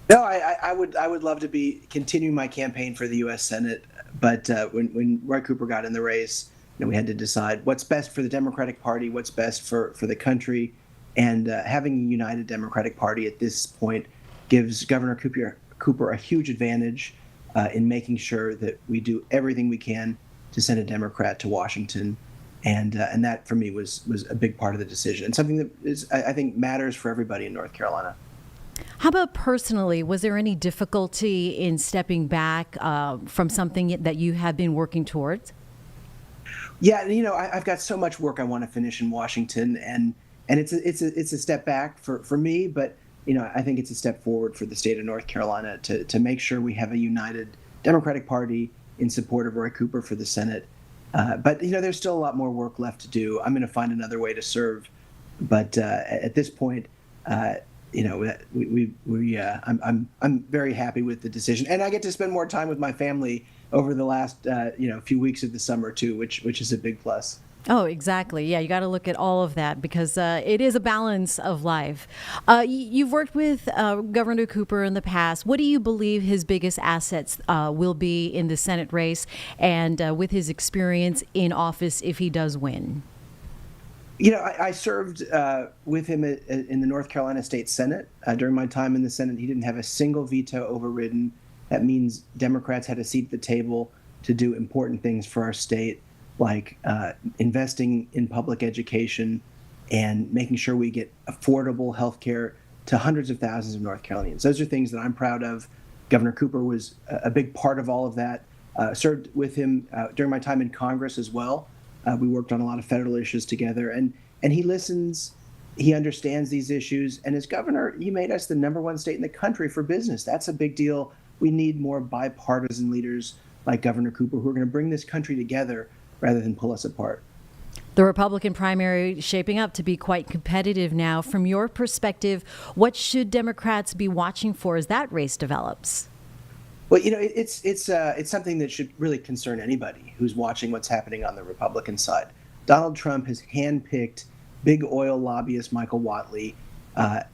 No, I would love to be continuing my campaign for the U.S. Senate, but when Roy Cooper got in the race, we had to decide what's best for the Democratic Party, what's best for the country, and having a united Democratic Party at this point gives Governor Cooper a huge advantage in making sure that we do everything we can to send a Democrat to Washington. And that, for me, was a big part of the decision, and something that I think matters for everybody in North Carolina. How about personally? Was there any difficulty in stepping back from something that you have been working towards? Yeah, I've got so much work I want to finish in Washington, and it's a step back for me, but I think it's a step forward for the state of North Carolina to make sure we have a united Democratic Party in support of Roy Cooper for the Senate. But there's still a lot more work left to do. I'm going to find another way to serve, but at this point, I'm very happy with the decision, and I get to spend more time with my family over the last few weeks of the summer too, which is a big plus. Oh, exactly. Yeah, you got to look at all of that because it is a balance of life. You've worked with Governor Cooper in the past. What do you believe his biggest assets will be in the Senate race and with his experience in office if he does win? I served with him in the North Carolina State Senate. During my time in the Senate, he didn't have a single veto overridden. That means Democrats had a seat at the table to do important things for our state, like investing in public education and making sure we get affordable health care to hundreds of thousands of North Carolinians. Those are things that I'm proud of. Governor Cooper was a big part of all of that. Served with him during my time in Congress as well. We worked on a lot of federal issues together, and he listens. He understands these issues. And as governor, he made us the #1 state in the country for business. That's a big deal. We need more bipartisan leaders like Governor Cooper who are going to bring this country together rather than pull us apart. The Republican primary is shaping up to be quite competitive now. From your perspective, what should Democrats be watching for as that race develops? Well, it's something that should really concern anybody who's watching what's happening on the Republican side. Donald Trump has handpicked big oil lobbyist Michael Whatley,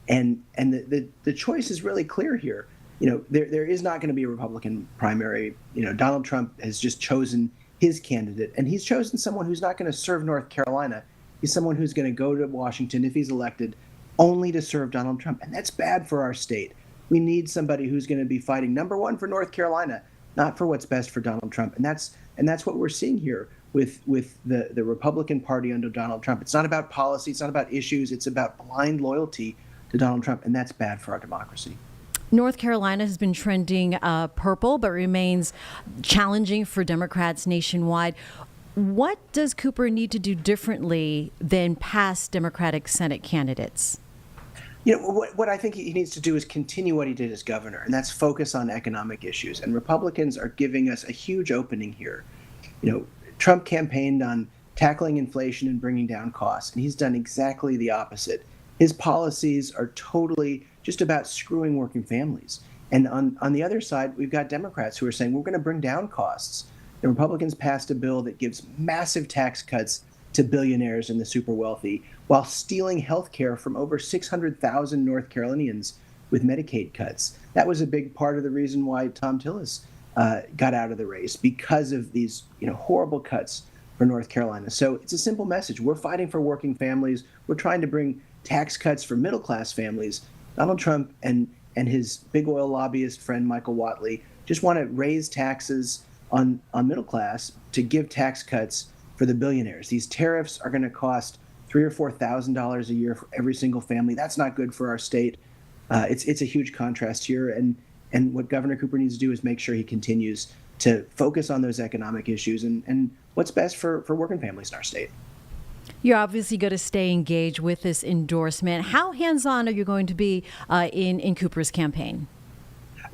and the choice is really clear here. There is not going to be a Republican primary. Donald Trump has just chosen his candidate, and he's chosen someone who's not going to serve North Carolina. He's someone who's going to go to Washington, if he's elected, only to serve Donald Trump, and that's bad for our state. We need somebody who's going to be fighting #1 for North Carolina, not for what's best for Donald Trump, and that's what we're seeing here with the Republican Party under Donald Trump. It's not about policy, it's not about issues, it's about blind loyalty to Donald Trump, and that's bad for our democracy. North Carolina has been trending purple, but remains challenging for Democrats nationwide. What does Cooper need to do differently than past Democratic Senate candidates? What I think he needs to do is continue what he did as governor, and that's focus on economic issues. And Republicans are giving us a huge opening here. Trump campaigned on tackling inflation and bringing down costs, and he's done exactly the opposite. His policies are totally just about screwing working families. And on the other side, we've got Democrats who are saying we're going to bring down costs. The Republicans passed a bill that gives massive tax cuts to billionaires and the super wealthy while stealing health care from over 600,000 North Carolinians with Medicaid cuts. That was a big part of the reason why Tom Tillis got out of the race, because of these horrible cuts for North Carolina. So it's a simple message. We're fighting for working families. We're trying to bring tax cuts for middle-class families. Donald Trump and his big oil lobbyist friend Michael Whatley just want to raise taxes on middle class to give tax cuts for the billionaires. These tariffs are going to cost $3,000 or $4,000 a year for every single family. That's not good for our state. It's a huge contrast here, and what Governor Cooper needs to do is make sure he continues to focus on those economic issues and what's best for working families in our state. You're obviously going to stay engaged with this endorsement. How hands-on are you going to be in Cooper's campaign?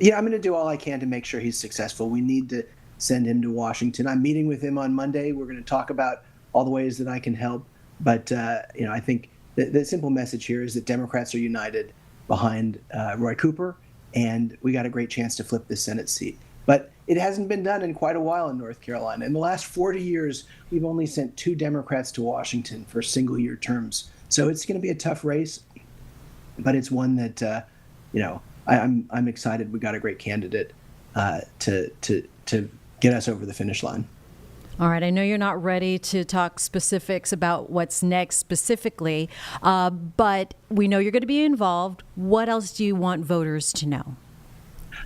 I'm going to do all I can to make sure he's successful. We need to send him to Washington. I'm meeting with him on Monday. We're going to talk about all the ways that I can help. But, I think the simple message here is that Democrats are united behind Roy Cooper, and we got a great chance to flip the Senate seat. But it hasn't been done in quite a while in North Carolina. In the last 40 years, we've only sent 2 Democrats to Washington for single-year terms. So it's going to be a tough race, but it's one that, I'm excited we got a great candidate to get us over the finish line. All right. I know you're not ready to talk specifics about what's next specifically, but we know you're going to be involved. What else do you want voters to know?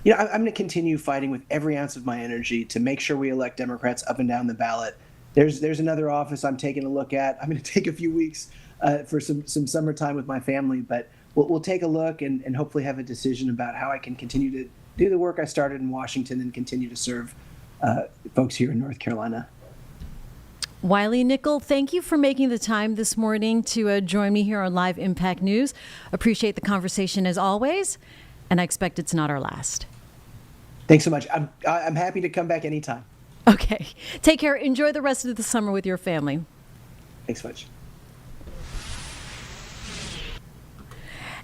I'm going to continue fighting with every ounce of my energy to make sure we elect Democrats up and down the ballot. There's another office I'm taking a look at. I'm going to take a few weeks for some summertime with my family, but we'll take a look and hopefully have a decision about how I can continue to do the work I started in Washington and continue to serve folks here in North Carolina. Wiley Nickel, thank you for making the time this morning to join me here on Live Impact News. Appreciate the conversation as always, and I expect it's not our last. Thanks so much. I'm happy to come back anytime. Okay. Take care. Enjoy the rest of the summer with your family. Thanks so much.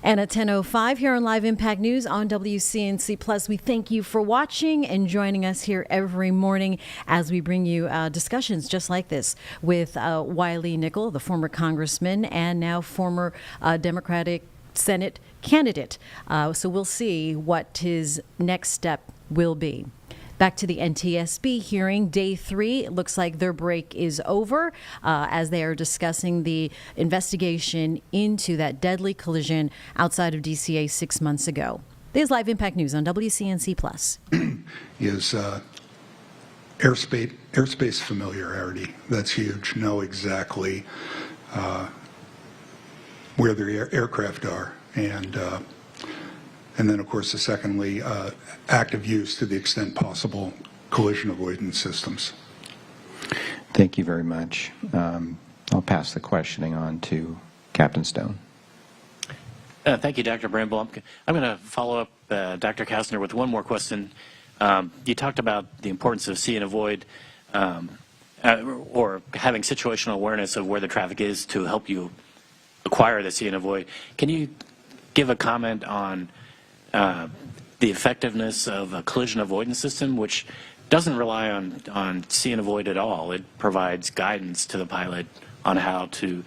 And at 10:05 here on Live Impact News on WCNC Plus, we thank you for watching and joining us here every morning as we bring you discussions just like this with Wiley Nickel, the former congressman and now former Democratic Senate candidate. So we'll see what his next step will be. Back to the NTSB hearing, day 3. It looks like their break is over as they are discussing the investigation into that deadly collision outside of DCA 6 months ago. This is Live Impact News on WCNC Plus. Is airspace familiarity. That's huge. Know exactly where the aircraft are, and then, of course, secondly, active use to the extent possible, collision avoidance systems. Thank you very much. I'll pass the questioning on to Captain Stone. Thank you, Dr. Bramble. I'm going to follow up Dr. Kastner with one more question. You talked about the importance of see and avoid or having situational awareness of where the traffic is to help you acquire the see and avoid. Can you give a comment on the effectiveness of a collision avoidance system, which doesn't rely on see and avoid at all? It provides guidance to the pilot on how to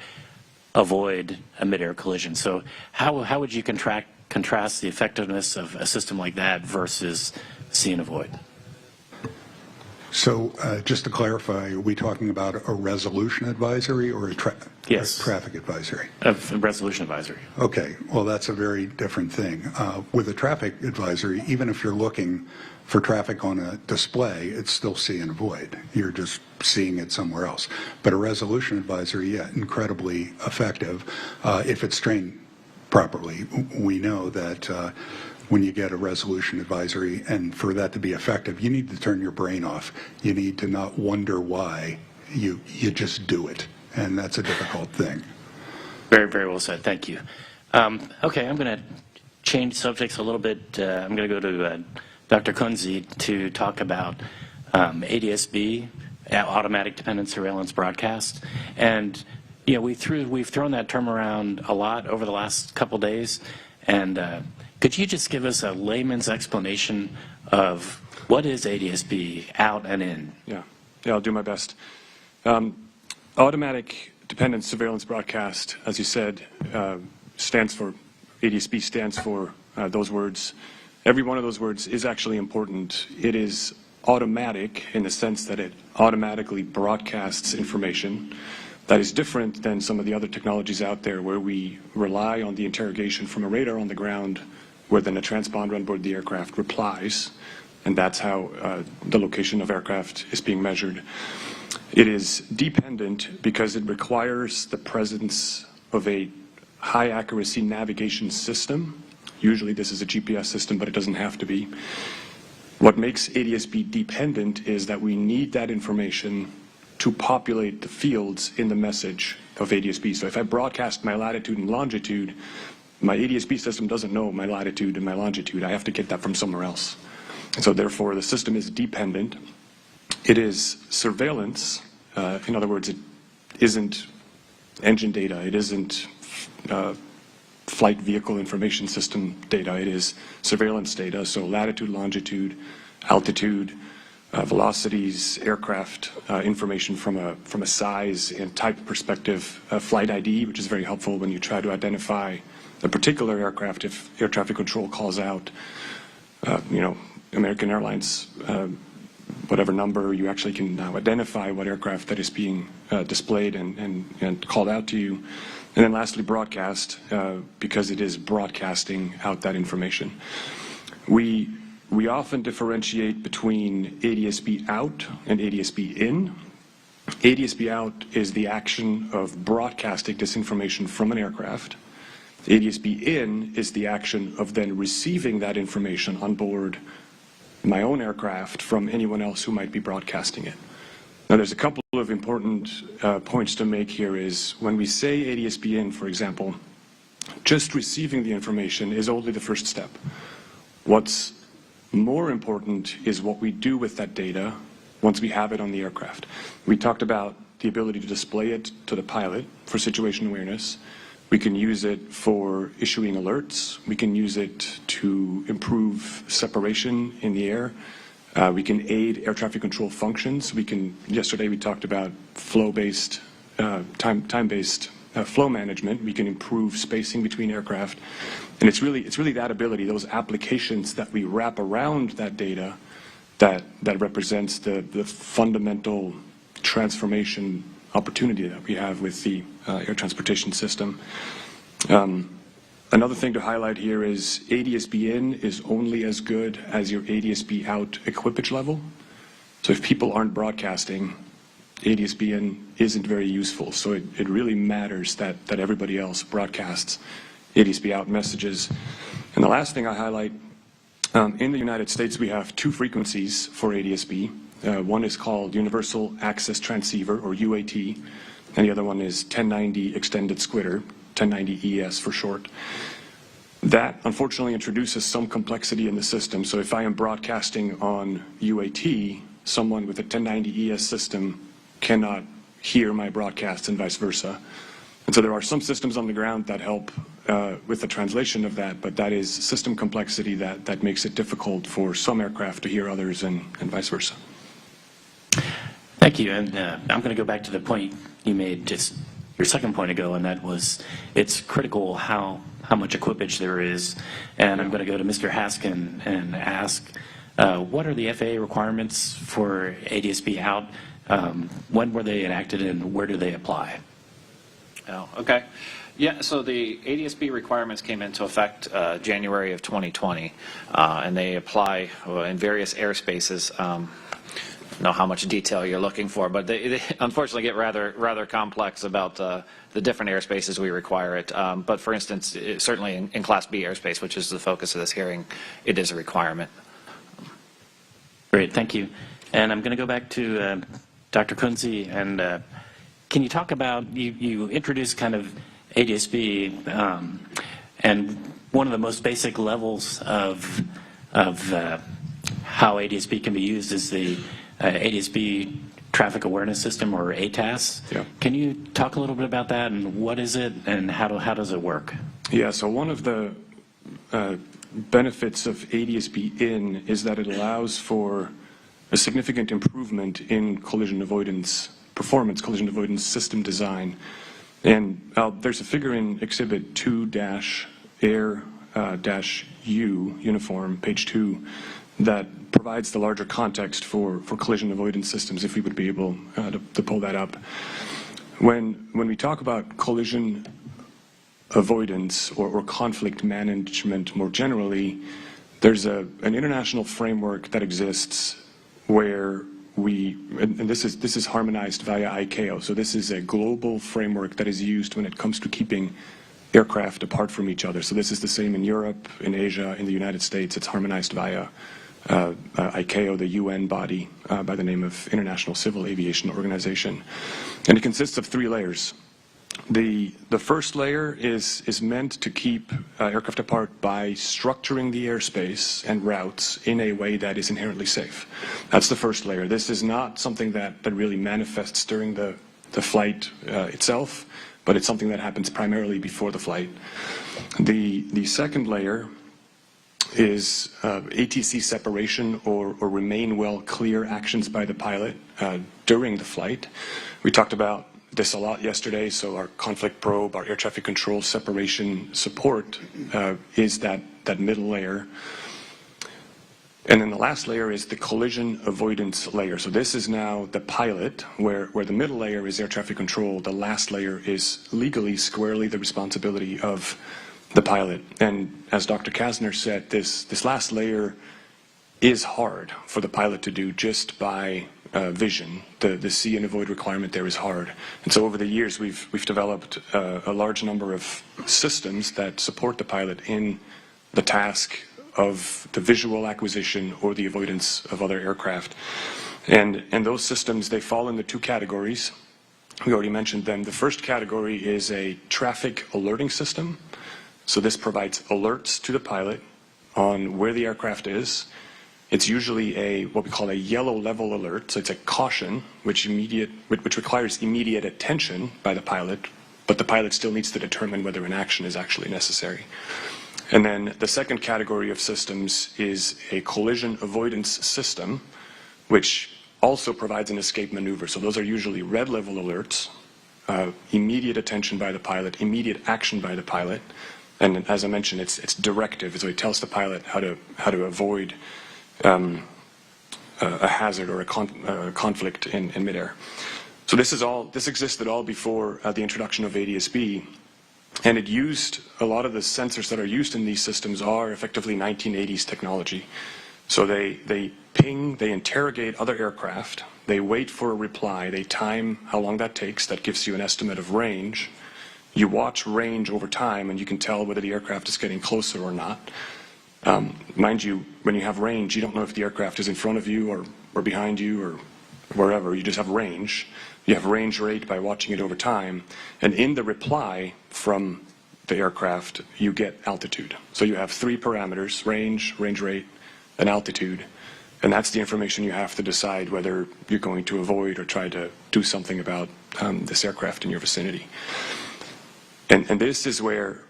avoid a midair collision. So how would you contrast the effectiveness of a system like that versus see and avoid? So just to clarify, are we talking about a resolution advisory or a traffic advisory? A resolution advisory. Okay, well, that's a very different thing. With a traffic advisory, even if you're looking for traffic on a display, it's still see and avoid. You're just seeing it somewhere else. But a resolution advisory, yeah, incredibly effective if it's trained properly. We know that when you get a resolution advisory, and for that to be effective, you need to turn your brain off. You need to not wonder why. You just do it, and that's a difficult thing. Very, very well said. Thank you. Okay, I'm going to change subjects a little bit. I'm going to go to Dr. Kunze to talk about ADSB, automatic dependent surveillance broadcast. And you know, we've thrown that term around a lot over the last couple days. And could you just give us a layman's explanation of what is ADSB, out and in? Yeah, I'll do my best. Automatic dependent surveillance broadcast, as you said, stands for, ADSB stands for those words. Every one of those words is actually important. It is automatic in the sense that it automatically broadcasts information. That is different than some of the other technologies out there where we rely on the interrogation from a radar on the ground, where then a transponder on board the aircraft replies, and that's how the location of aircraft is being measured. It is dependent because it requires the presence of a high accuracy navigation system. Usually this is a GPS system, but it doesn't have to be. What makes ADSB dependent is that we need that information to populate the fields in the message of ADSB. So if I broadcast my latitude and longitude, my ADSB system doesn't know my latitude and my longitude. I have to get that from somewhere else. And so therefore the system is dependent. It is surveillance. In other words, it isn't engine data. It isn't flight vehicle information system data. It is surveillance data. So latitude, longitude, altitude, velocities, aircraft information from a size and type perspective, flight ID, which is very helpful when you try to identify a particular aircraft. If air traffic control calls out, American Airlines, whatever number, you actually can now identify what aircraft that is being displayed and called out to you. And then lastly, broadcast, because it is broadcasting out that information. We often differentiate between ADSB out and ADSB in. ADSB out is the action of broadcasting this information from an aircraft. ADSB in is the action of then receiving that information on board my own aircraft from anyone else who might be broadcasting it. Now there's a couple of important points to make here. Is when we say ADSB in, for example, just receiving the information is only the first step. What's more important is what we do with that data once we have it on the aircraft. We talked about the ability to display it to the pilot for situation awareness. We can use it for issuing alerts. We can use it to improve separation in the air. We can aid air traffic control functions. Yesterday we talked about flow-based, time-based flow management. We can improve spacing between aircraft. And it's really that ability, those applications that we wrap around that data that represents the fundamental transformation opportunity that we have with the air transportation system. Another thing to highlight here is ADSB in is only as good as your ADSB out equipage level. So if people aren't broadcasting, ADSB in isn't very useful. So it really matters that everybody else broadcasts ADSB out messages. And the last thing I highlight, in the United States we have two frequencies for ADSB. One is called Universal Access Transceiver, or UAT, and the other one is 1090 Extended Squitter, 1090 ES for short. That unfortunately introduces some complexity in the system. So if I am broadcasting on UAT, someone with a 1090 ES system cannot hear my broadcasts and vice versa. And so there are some systems on the ground that help with the translation of that, but that is system complexity that makes it difficult for some aircraft to hear others and vice versa. Thank you. And I'm going to go back to the point you made just your second point ago, and that was it's critical how much equipage there is. And I'm going to go to Mr. Haskin and ask, what are the FAA requirements for ADSB out? When were they enacted and where do they apply? Oh, okay. Yeah, so the ADSB requirements came into effect January of 2020, and they apply in various airspaces. I don't know how much detail you're looking for, but they unfortunately get rather complex about the different airspaces we require it. But for instance, certainly in Class B airspace, which is the focus of this hearing, it is a requirement. Great, thank you. And I'm going to go back to Dr. Kunze, and can you talk about, you introduced kind of ADSB And one of the most basic levels of how ADS-B can be used is the ADS-B Traffic Awareness System, or ATAS. Yeah. Can you talk a little bit about that, and what is it, and how does it work? Yeah, so one of the benefits of ADS-B In is that it allows for a significant improvement in collision avoidance performance, collision avoidance system design. And there's a figure in Exhibit 2-Air-U uniform, page 2, that provides the larger context for collision avoidance systems, if we would be able to pull that up. When we talk about collision avoidance or conflict management more generally, there's an international framework that exists where and this is harmonized via ICAO. So this is a global framework that is used when it comes to keeping aircraft apart from each other. So this is the same in Europe, in Asia, in the United States. It's harmonized via ICAO, the UN body by the name of International Civil Aviation Organization. And it consists of 3 layers. The first layer is meant to keep aircraft apart by structuring the airspace and routes in a way that is inherently safe. That's the first layer. This is not something that really manifests during the flight itself, but it's something that happens primarily before the flight. The second layer is ATC separation or remain well clear actions by the pilot during the flight. We talked about this a lot yesterday, so our conflict probe, our air traffic control separation support is that middle layer. And then the last layer is the collision avoidance layer. So this is now the pilot, where the middle layer is air traffic control. The last layer is legally, squarely the responsibility of the pilot. And as Dr. Kasner said, this last layer is hard for the pilot to do just by vision. The see and avoid requirement there is hard. And so over the years, we've developed a large number of systems that support the pilot in the task of the visual acquisition or the avoidance of other aircraft. And those systems, they fall into 2 categories. We already mentioned them. The first category is a traffic alerting system. So this provides alerts to the pilot on where the aircraft is. It's usually what we call a yellow level alert. So it's a caution, which requires immediate attention by the pilot, but the pilot still needs to determine whether an action is actually necessary. And then the second category of systems is a collision avoidance system, which also provides an escape maneuver. So those are usually red level alerts, immediate attention by the pilot, immediate action by the pilot. And as I mentioned, it's directive. So it tells the pilot how to avoid a hazard or a conflict in midair. So this existed all before the introduction of ADS-B, and it used a lot of the sensors that are used in these systems are effectively 1980s technology. So they ping, they interrogate other aircraft, they wait for a reply, they time how long that takes. That gives you an estimate of range. You watch range over time, and you can tell whether the aircraft is getting closer or not. Mind you, when you have range, you don't know if the aircraft is in front of you or behind you or wherever. You just have range. You have range rate by watching it over time. And in the reply from the aircraft, you get altitude. So you have 3 parameters: range, range rate, and altitude. And that's the information you have to decide whether you're going to avoid or try to do something about this aircraft in your vicinity. And this is where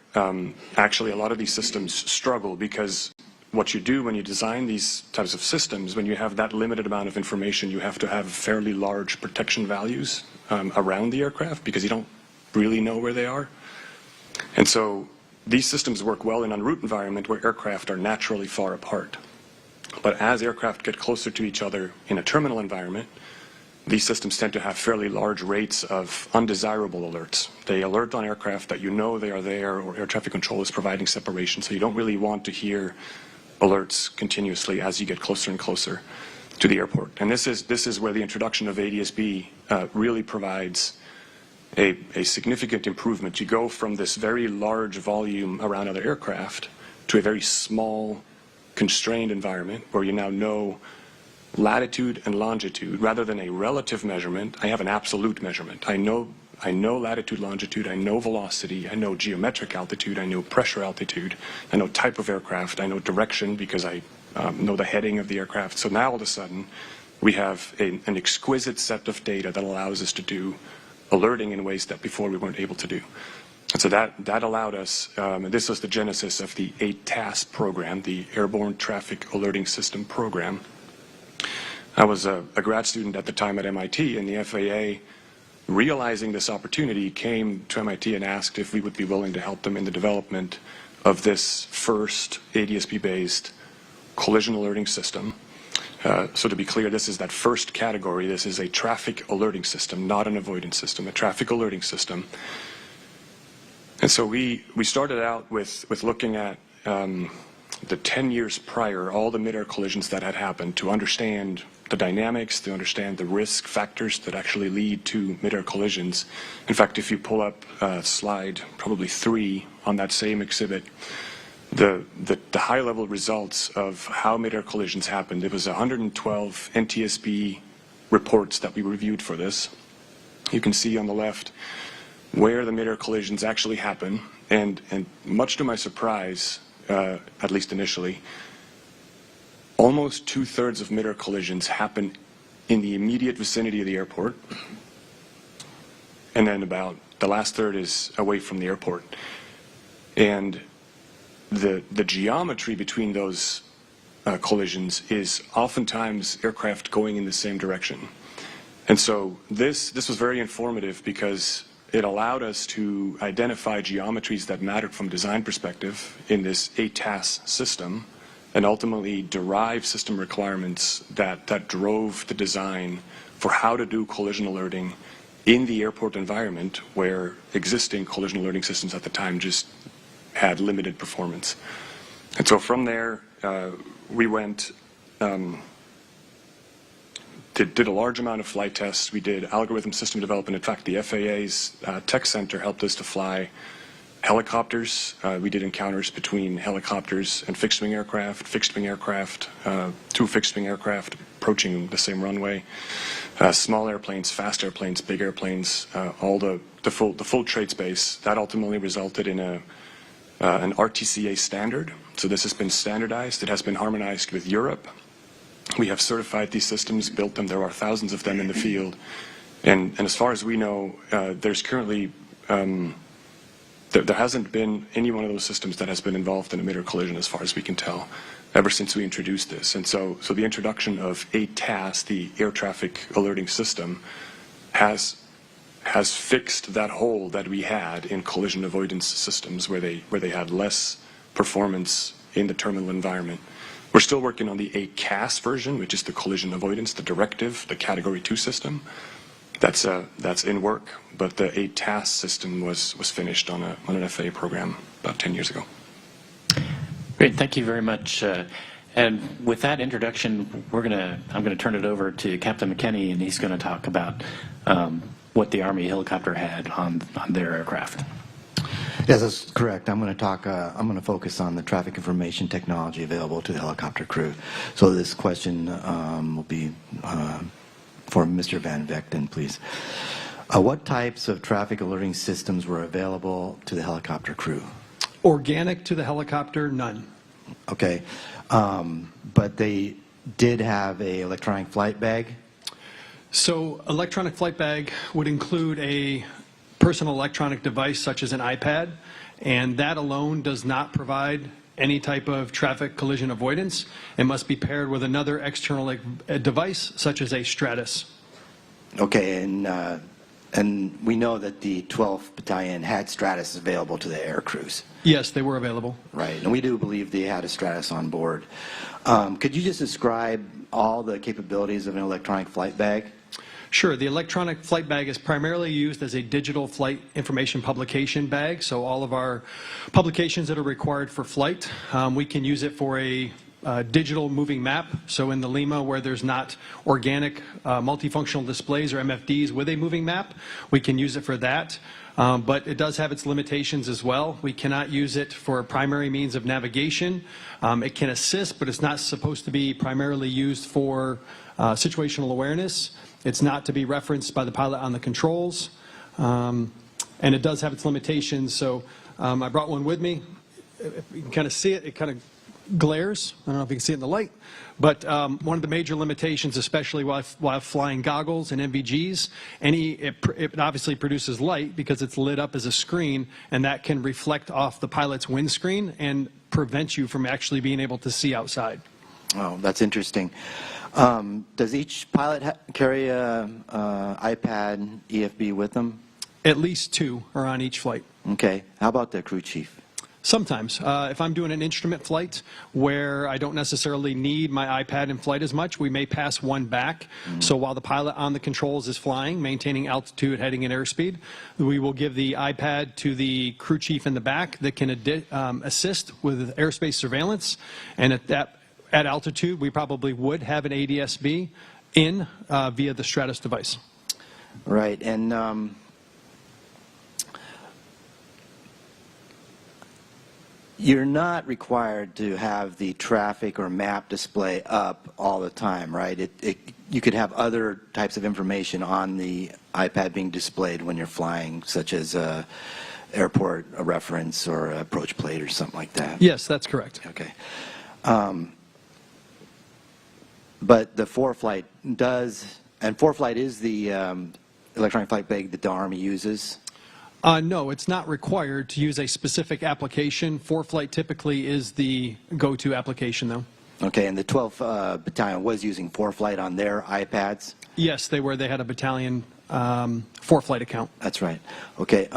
actually a lot of these systems struggle, because what you do when you design these types of systems, when you have that limited amount of information, you have to have fairly large protection values around the aircraft, because you don't really know where they are. And so these systems work well in en route environment where aircraft are naturally far apart. But as aircraft get closer to each other in a terminal environment, these systems tend to have fairly large rates of undesirable alerts. They alert on aircraft that you know they are there, or air traffic control is providing separation, so you don't really want to hear alerts continuously as you get closer and closer to the airport. And this is where the introduction of ADS-B really provides a significant improvement. You go from this very large volume around other aircraft to a very small, constrained environment where you now know latitude and longitude. Rather than a relative measurement, I have an absolute measurement. I know I know latitude, longitude, I know velocity, I know geometric altitude, I know pressure altitude, I know type of aircraft, I know direction because I know the heading of the aircraft. So now all of a sudden, we have an exquisite set of data that allows us to do alerting in ways that before we weren't able to do. And so that allowed us, and this was the genesis of the ATAS program, the Airborne Traffic Alerting System program. I was a grad student at the time at MIT, and the FAA, realizing this opportunity, came to MIT and asked if we would be willing to help them in the development of this first ADS-B-based collision alerting system. So to be clear, this is that first category. This is a traffic alerting system, not an avoidance system, a traffic alerting system. And so we started out with looking at the 10 years prior, all the mid-air collisions that had happened, to understand the dynamics, to understand the risk factors that actually lead to mid-air collisions. In fact, if you pull up slide probably 3 on that same exhibit, the high-level results of how mid-air collisions happened, it was 112 NTSB reports that we reviewed for this. You can see on the left where the mid-air collisions actually happen, and much to my surprise, at least initially, almost 2/3 of mid-air collisions happen in the immediate vicinity of the airport, and then about the last third is away from the airport. And the geometry between those collisions is oftentimes aircraft going in the same direction. And so this was very informative because it allowed us to identify geometries that mattered from a design perspective in this ATAS system, and ultimately derive system requirements that drove the design for how to do collision alerting in the airport environment where existing collision alerting systems at the time just had limited performance. And so from there, we went, did a large amount of flight tests. We did algorithm system development. In fact, the FAA's tech center helped us to fly helicopters. We did encounters between helicopters and fixed-wing aircraft, two fixed-wing aircraft approaching the same runway, small airplanes, fast airplanes, big airplanes, all the full trade space. That ultimately resulted in an RTCA standard. So this has been standardized. It has been harmonized with Europe. We have certified these systems, built them. There are thousands of them in the field. And as far as we know, there's currently, there hasn't been any one of those systems that has been involved in a mid-air collision as far as we can tell, ever since we introduced this. And so the introduction of ATAS, the air traffic alerting system, has fixed that hole that we had in collision avoidance systems where they had less performance in the terminal environment. We're still working on the ACAS version, which is the collision avoidance, the directive, the Category 2 system. That's in work, but the ATAS system was finished on an FAA program about 10 years ago. Great, thank you very much. And with that introduction, I'm gonna turn it over to Captain McKenney, and he's going to talk about what the Army helicopter had on their aircraft. Yes, that's correct. I'm going to focus on the traffic information technology available to the helicopter crew. So this question will be for Mr. Van Vechten, please. What types of traffic alerting systems were available to the helicopter crew? Organic to the helicopter, none. Okay. But they did have a electronic flight bag? So electronic flight bag would include a personal electronic device such as an iPad, and that alone does not provide any type of traffic collision avoidance. It must be paired with another external device such as a Stratus. Okay, and we know that the 12th Battalion had Stratus available to the air crews. Yes, they were available. Right, and we do believe they had a Stratus on board. Could you just describe all the capabilities of an electronic flight bag? Sure. The electronic flight bag is primarily used as a digital flight information publication bag. So all of our publications that are required for flight, we can use it for a digital moving map. So in the Lima, where there's not organic multifunctional displays or MFDs with a moving map, we can use it for that. But it does have its limitations as well. We cannot use it for a primary means of navigation. It can assist, but it's not supposed to be primarily used for situational awareness. It's not to be referenced by the pilot on the controls. And it does have its limitations, so I brought one with me. If you can kind of see it, it kind of glares. I don't know if you can see it in the light. But one of the major limitations, especially while flying goggles and NVGs, it obviously produces light because it's lit up as a screen, and that can reflect off the pilot's windscreen and prevent you from actually being able to see outside. Oh, that's interesting. Does each pilot carry a iPad EFB with them? At least 2 are on each flight. Okay. How about the crew chief? Sometimes. If I'm doing an instrument flight where I don't necessarily need my iPad in flight as much, we may pass one back. So while the pilot on the controls is flying, maintaining altitude, heading, and airspeed, we will give the iPad to the crew chief in the back that can assist with airspace surveillance. And at altitude, we probably would have an ADS-B in via the Stratus device. Right. And you're not required to have the traffic or map display up all the time, right? You could have other types of information on the iPad being displayed when you're flying, such as airport reference or approach plate or something like that. Yes, that's correct. Okay. But the ForeFlight does, and ForeFlight is the electronic flight bag that the Army uses. No, it's not required to use a specific application. ForeFlight typically is the go-to application, though. Okay, and the 12th Battalion was using ForeFlight on their iPads? Yes, they were. They had a battalion ForeFlight account. That's right. Okay.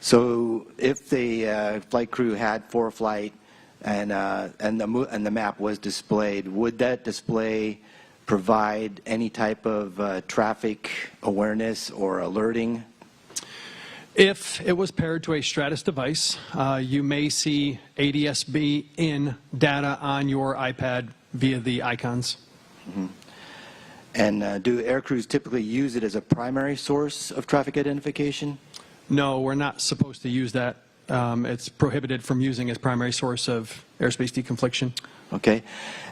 So if the flight crew had ForeFlight and the map was displayed, would that display provide any type of traffic awareness or alerting? If it was paired to a Stratus device, you may see ADS-B in data on your iPad via the icons. Mm-hmm. And do air crews typically use it as a primary source of traffic identification? No, we're not supposed to use that. It's prohibited from using as primary source of airspace deconfliction. Okay.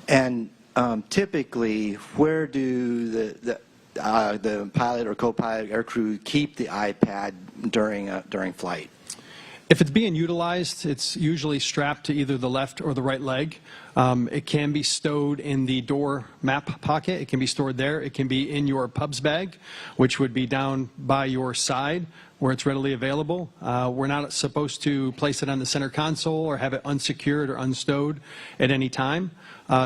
And typically, where do the pilot or co-pilot air crew keep the iPad during flight? If it's being utilized, it's usually strapped to either the left or the right leg. It can be stowed in the door map pocket. It can be stored there. It can be in your pubs bag, which would be down by your side where it's readily available. We're not supposed to place it on the center console or have it unsecured or unstowed at any time.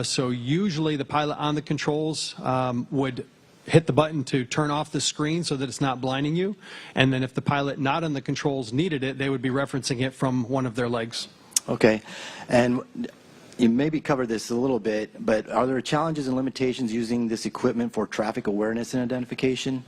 So usually the pilot on the controls would hit the button to turn off the screen so that it's not blinding you. And then if the pilot not on the controls needed it, they would be referencing it from one of their legs. Okay. And you maybe covered this a little bit, but are there challenges and limitations using this equipment for traffic awareness and identification?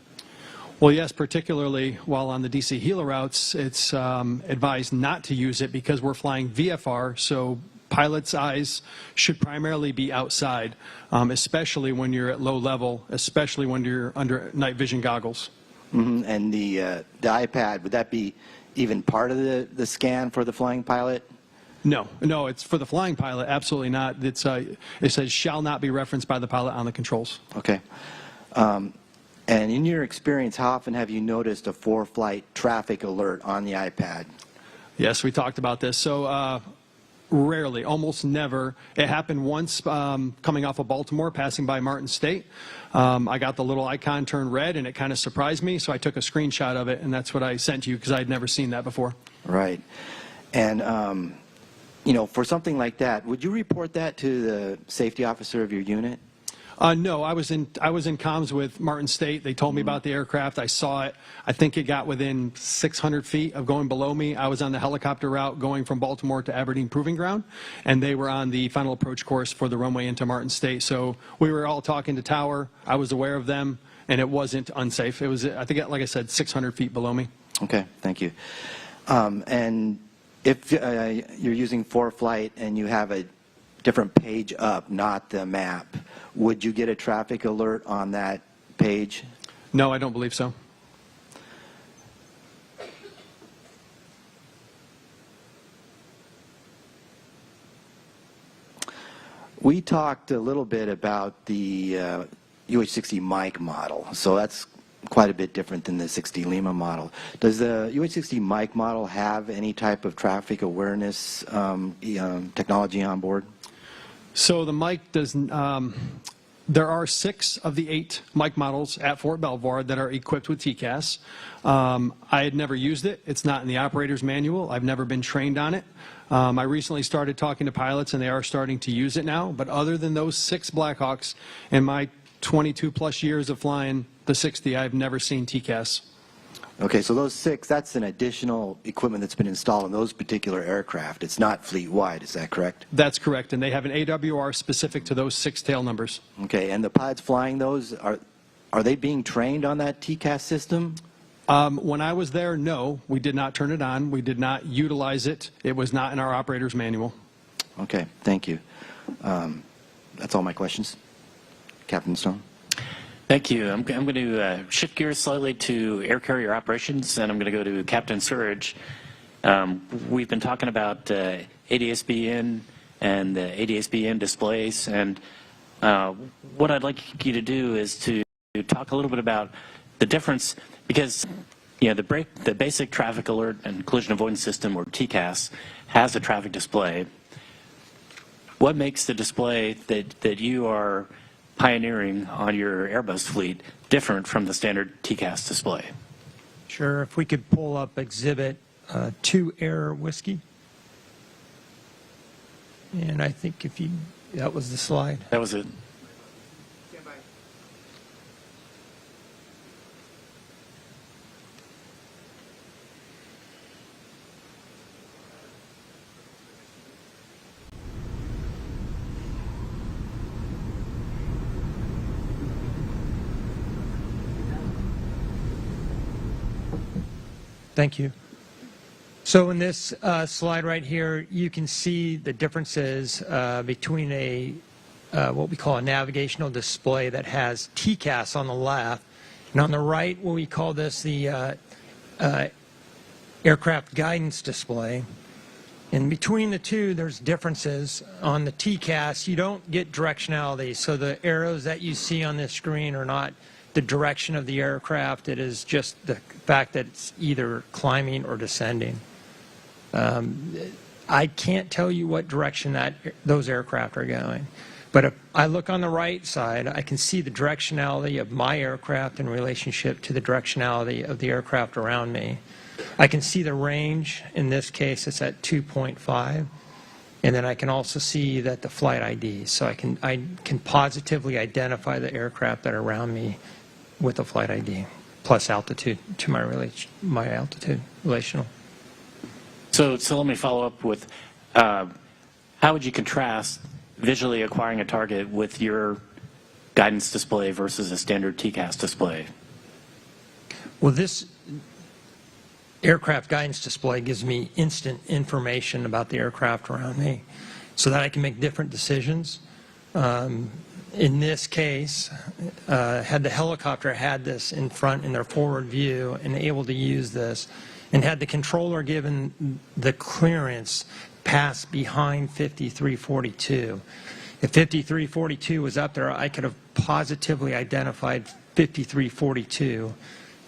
Well, yes, particularly while on the DC Helo routes, it's advised not to use it because we're flying VFR, so pilots' eyes should primarily be outside, especially when you're at low level, especially when you're under night vision goggles. Mm-hmm. And the iPad, would that be even part of the scan for the flying pilot? No, it's for the flying pilot, absolutely not. It says shall not be referenced by the pilot on the controls. Okay. And in your experience, how often have you noticed a ForeFlight traffic alert on the iPad? Yes, we talked about this. So rarely, almost never. It happened once coming off of Baltimore, passing by Martin State. I got the little icon turn red, and it kind of surprised me, so I took a screenshot of it, and that's what I sent you because I had never seen that before. Right. And, for something like that, would you report that to the safety officer of your unit? No, I was in comms with Martin State. They told me about the aircraft. I saw it. I think it got within 600 feet of going below me. I was on the helicopter route going from Baltimore to Aberdeen Proving Ground, and they were on the final approach course for the runway into Martin State. So we were all talking to tower. I was aware of them, and it wasn't unsafe. It was, I think, like I said, 600 feet below me. Okay, thank you. And if you're using ForeFlight and you have a different page up, not the map, would you get a traffic alert on that page? No, I don't believe so. We talked a little bit about the UH-60 Mike model. So that's quite a bit different than the 60 Lima model. Does the UH-60 Mike model have any type of traffic awareness technology on board? So the Mike does. There are 6 of the 8 Mike models at Fort Belvoir that are equipped with TCAS. I had never used it. It's not in the operator's manual. I've never been trained on it. I recently started talking to pilots, and they are starting to use it now. But other than those 6 Blackhawks in my 22-plus years of flying the 60, I've never seen TCAS. Okay, so those 6, that's an additional equipment that's been installed in those particular aircraft. It's not fleet-wide, is that correct? That's correct, and they have an AWR specific to those 6 tail numbers. Okay, and the pilots flying those, are they being trained on that TCAS system? When I was there, no, we did not turn it on. We did not utilize it. It was not in our operator's manual. Okay, thank you. That's all my questions. Captain Stone. Thank you. I'm going to shift gears slightly to air carrier operations, and I'm going to go to Captain Surridge. We've been talking about ADS-B and the ADS-B displays, and what I'd like you to do is to talk a little bit about the difference, because the basic traffic alert and collision avoidance system, or TCAS, has a traffic display. What makes the display that you are pioneering on your Airbus fleet different from the standard TCAS display? Sure. If we could pull up exhibit 2 Air Whiskey. And I think that was the slide. That was it. Thank you. So in this slide right here, you can see the differences between what we call a navigational display that has TCAS on the left, and on the right, what we call this the aircraft guidance display. And between the two, there's differences. On the TCAS, you don't get directionality, so the arrows that you see on this screen are not the direction of the aircraft. It is just the fact that it's either climbing or descending. I can't tell you what direction those aircraft are going, but if I look on the right side, I can see the directionality of my aircraft in relationship to the directionality of the aircraft around me. I can see the range. In this case, it's at 2.5. And then I can also see that the flight ID, so I can positively identify the aircraft that are around me with the flight ID plus altitude to my altitude relational. So let me follow up with how would you contrast visually acquiring a target with your guidance display versus a standard TCAS display? Well, this aircraft guidance display gives me instant information about the aircraft around me so that I can make different decisions. In this case, had the helicopter had this in front in their forward view and able to use this, and had the controller given the clearance pass behind 5342. If 5342 was up there, I could have positively identified 5342,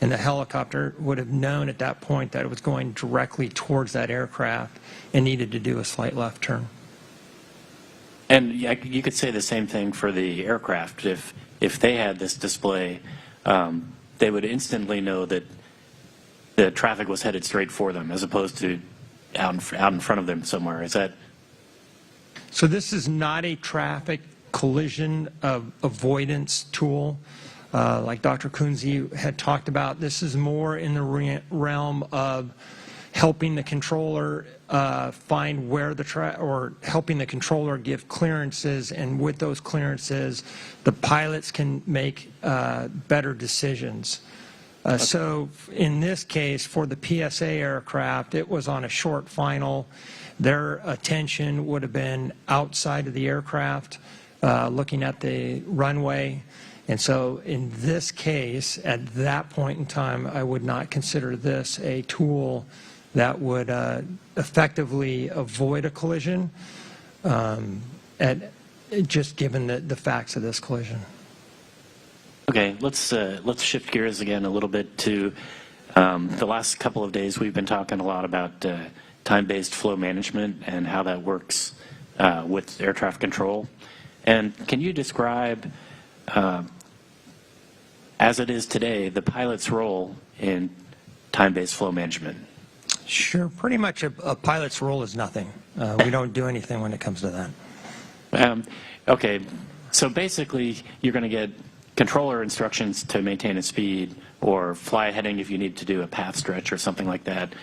and the helicopter would have known at that point that it was going directly towards that aircraft and needed to do a slight left turn. And you could say the same thing for the aircraft. If they had this display, they would instantly know that the traffic was headed straight for them, as opposed to out in front of them somewhere. Is that? So this is not a traffic collision avoidance tool like Dr. Kunze had talked about. This is more in the realm of helping the controller find where or helping the controller give clearances, and with those clearances, the pilots can make better decisions. So in this case, for the PSA aircraft, it was on a short final. Their attention would have been outside of the aircraft, looking at the runway. And so in this case, at that point in time, I would not consider this a tool that would effectively avoid a collision, just given the facts of this collision. Okay, let's shift gears again a little bit to the last couple of days. We've been talking a lot about time-based flow management and how that works with air traffic control. And can you describe, as it is today, the pilot's role in time-based flow management? Sure. Pretty much a pilot's role is nothing. We don't do anything when it comes to that. Okay, so basically you're going to get controller instructions to maintain a speed or fly heading if you need to do a path stretch or something like that.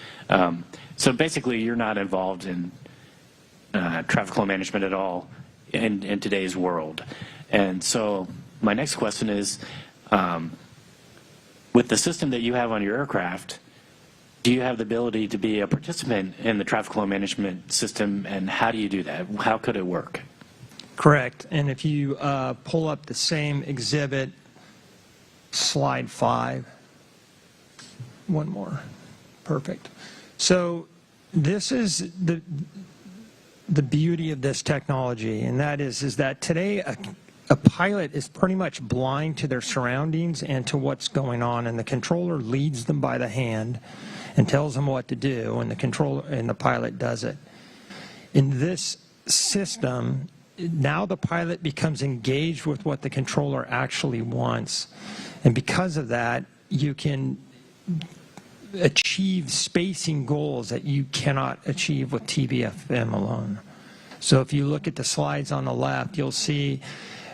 So basically you're not involved in traffic flow management at all in today's world. And so my next question is, with the system that you have on your aircraft, do you have the ability to be a participant in the traffic flow management system, and how do you do that? How could it work? Correct. And if you pull up the same exhibit, slide 5, one more. Perfect. So this is the beauty of this technology, and that is that today a pilot is pretty much blind to their surroundings and to what's going on, and the controller leads them by the hand and tells them what to do, and the pilot does it. In this system, now the pilot becomes engaged with what the controller actually wants, and because of that, you can achieve spacing goals that you cannot achieve with TBFM alone. So if you look at the slides on the left, you'll see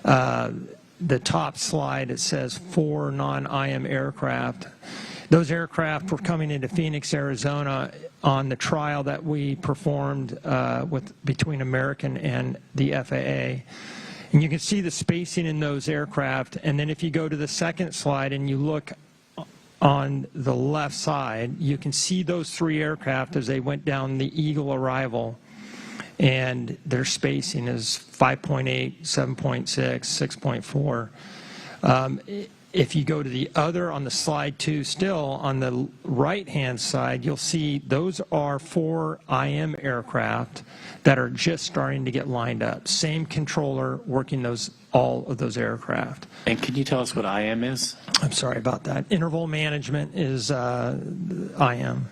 the top slide, it says 4 non-IM aircraft. Those aircraft were coming into Phoenix, Arizona on the trial that we performed between American and the FAA. And you can see the spacing in those aircraft. And then if you go to the second slide and you look on the left side, you can see those 3 aircraft as they went down the Eagle arrival. And their spacing is 5.8, 7.6, 6.4. If you go to the other on the slide 2 still, on the right-hand side, you'll see those are 4 IM aircraft that are just starting to get lined up. Same controller working all of those aircraft. And can you tell us what IM is? I'm sorry about that. Interval management is IM.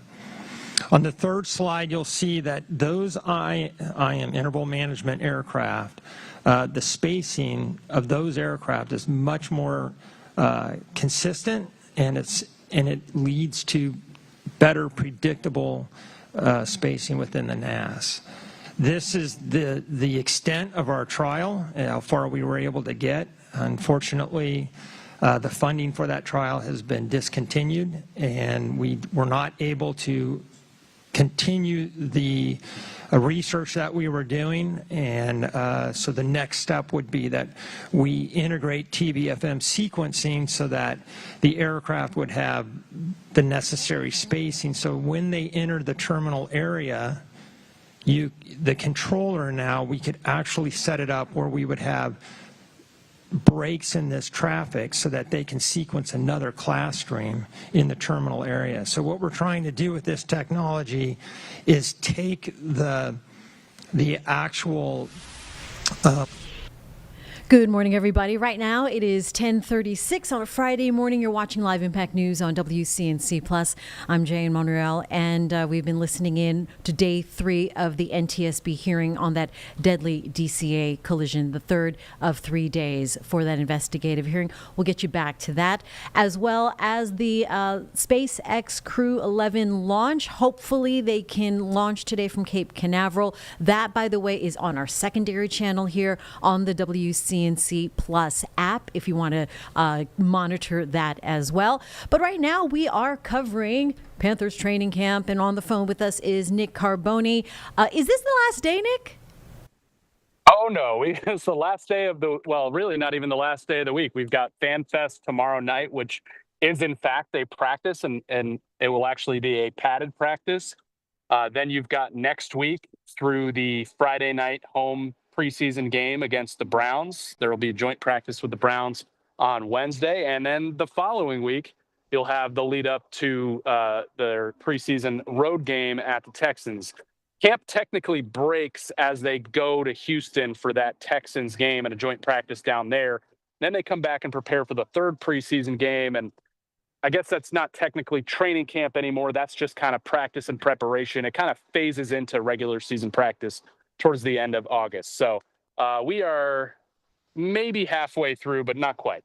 On the third slide, you'll see that those IM, interval management aircraft, the spacing of those aircraft is much more consistent, and it leads to better predictable spacing within the NAS. This is the extent of our trial, how far we were able to get. Unfortunately, the funding for that trial has been discontinued, and we were not able to continue the research that we were doing, and so the next step would be that we integrate TBFM sequencing so that the aircraft would have the necessary spacing, so when they enter the terminal area, the controller now, we could actually set it up where we would have breaks in this traffic so that they can sequence another class stream in the terminal area. So what we're trying to do with this technology is take the actual Good morning, everybody. Right now, it is 10:36 on a Friday morning. You're watching Live Impact News on WCNC Plus. I'm Jane Monreal, and we've been listening in to day 3 of the NTSB hearing on that deadly DCA collision, the third of 3 days for that investigative hearing. We'll get you back to that, as well as the SpaceX Crew 11 launch. Hopefully, they can launch today from Cape Canaveral. That, by the way, is on our secondary channel here on the WCNC Plus app if you want to monitor that as well. But right now we are covering Panthers training camp, and on the phone with us is Nick Carboni. Is this the last day, Nick? Oh, no. It's the last day of really not even the last day of the week. We've got FanFest tomorrow night, which is in fact a practice, and it will actually be a padded practice. Then you've got next week through the Friday night home preseason game against the Browns. There will be a joint practice with the Browns on Wednesday. And then the following week, you'll have the lead up to their preseason road game at the Texans. Camp technically breaks as they go to Houston for that Texans game and a joint practice down there Then they come back and prepare for the third preseason game. And I guess that's not technically training camp anymore. That's just kind of practice and preparation. It kind of phases into regular season practice towards the end of August. So we are maybe halfway through, but not quite.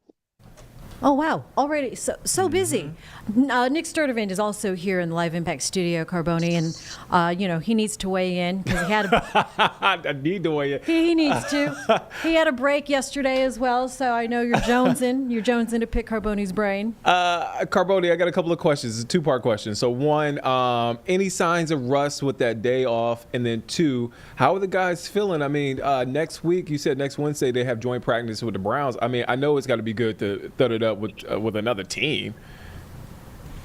Oh, wow. Already so busy. Nick Sturdivant is also here in the Live Impact studio, Carboni, and, he needs to weigh in because he had I need to weigh in. He needs to. He had a break yesterday as well, so I know you're jonesing. You're jonesing to pick Carboni's brain. Carboni, I got a couple of questions. It's a two-part question. So one, any signs of rust with that day off? And then two, how are the guys feeling? I mean, next week, you said next Wednesday they have joint practice with the Browns. I mean, I know it's got to be good to thud it up with another team.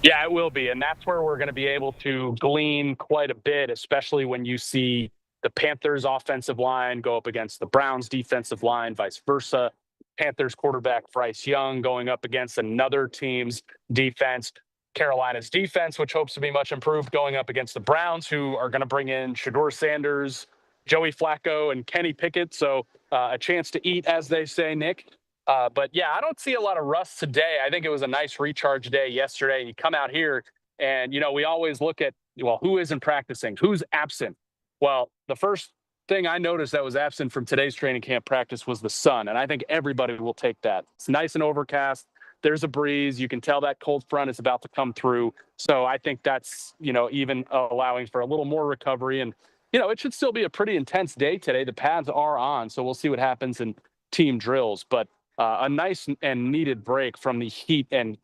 Yeah, it will be. And that's where we're going to be able to glean quite a bit, especially when you see the Panthers offensive line go up against the Browns defensive line, vice versa. Panthers quarterback Bryce Young going up against another team's defense. Carolina's defense, which hopes to be much improved, going up against the Browns, who are going to bring in Shedeur Sanders, Joey Flacco, and Kenny Pickett. So a chance to eat, as they say, Nick. But yeah, I don't see a lot of rust today. I think it was a nice recharge day yesterday. You come out here and, we always look at, who isn't practicing? Who's absent? Well, the first thing I noticed that was absent from today's training camp practice was the sun. And I think everybody will take that. It's nice and overcast. There's a breeze. You can tell that cold front is about to come through. So I think that's, even allowing for a little more recovery. And, it should still be a pretty intense day today. The pads are on, so we'll see what happens in team drills. But a nice and needed break from the heat and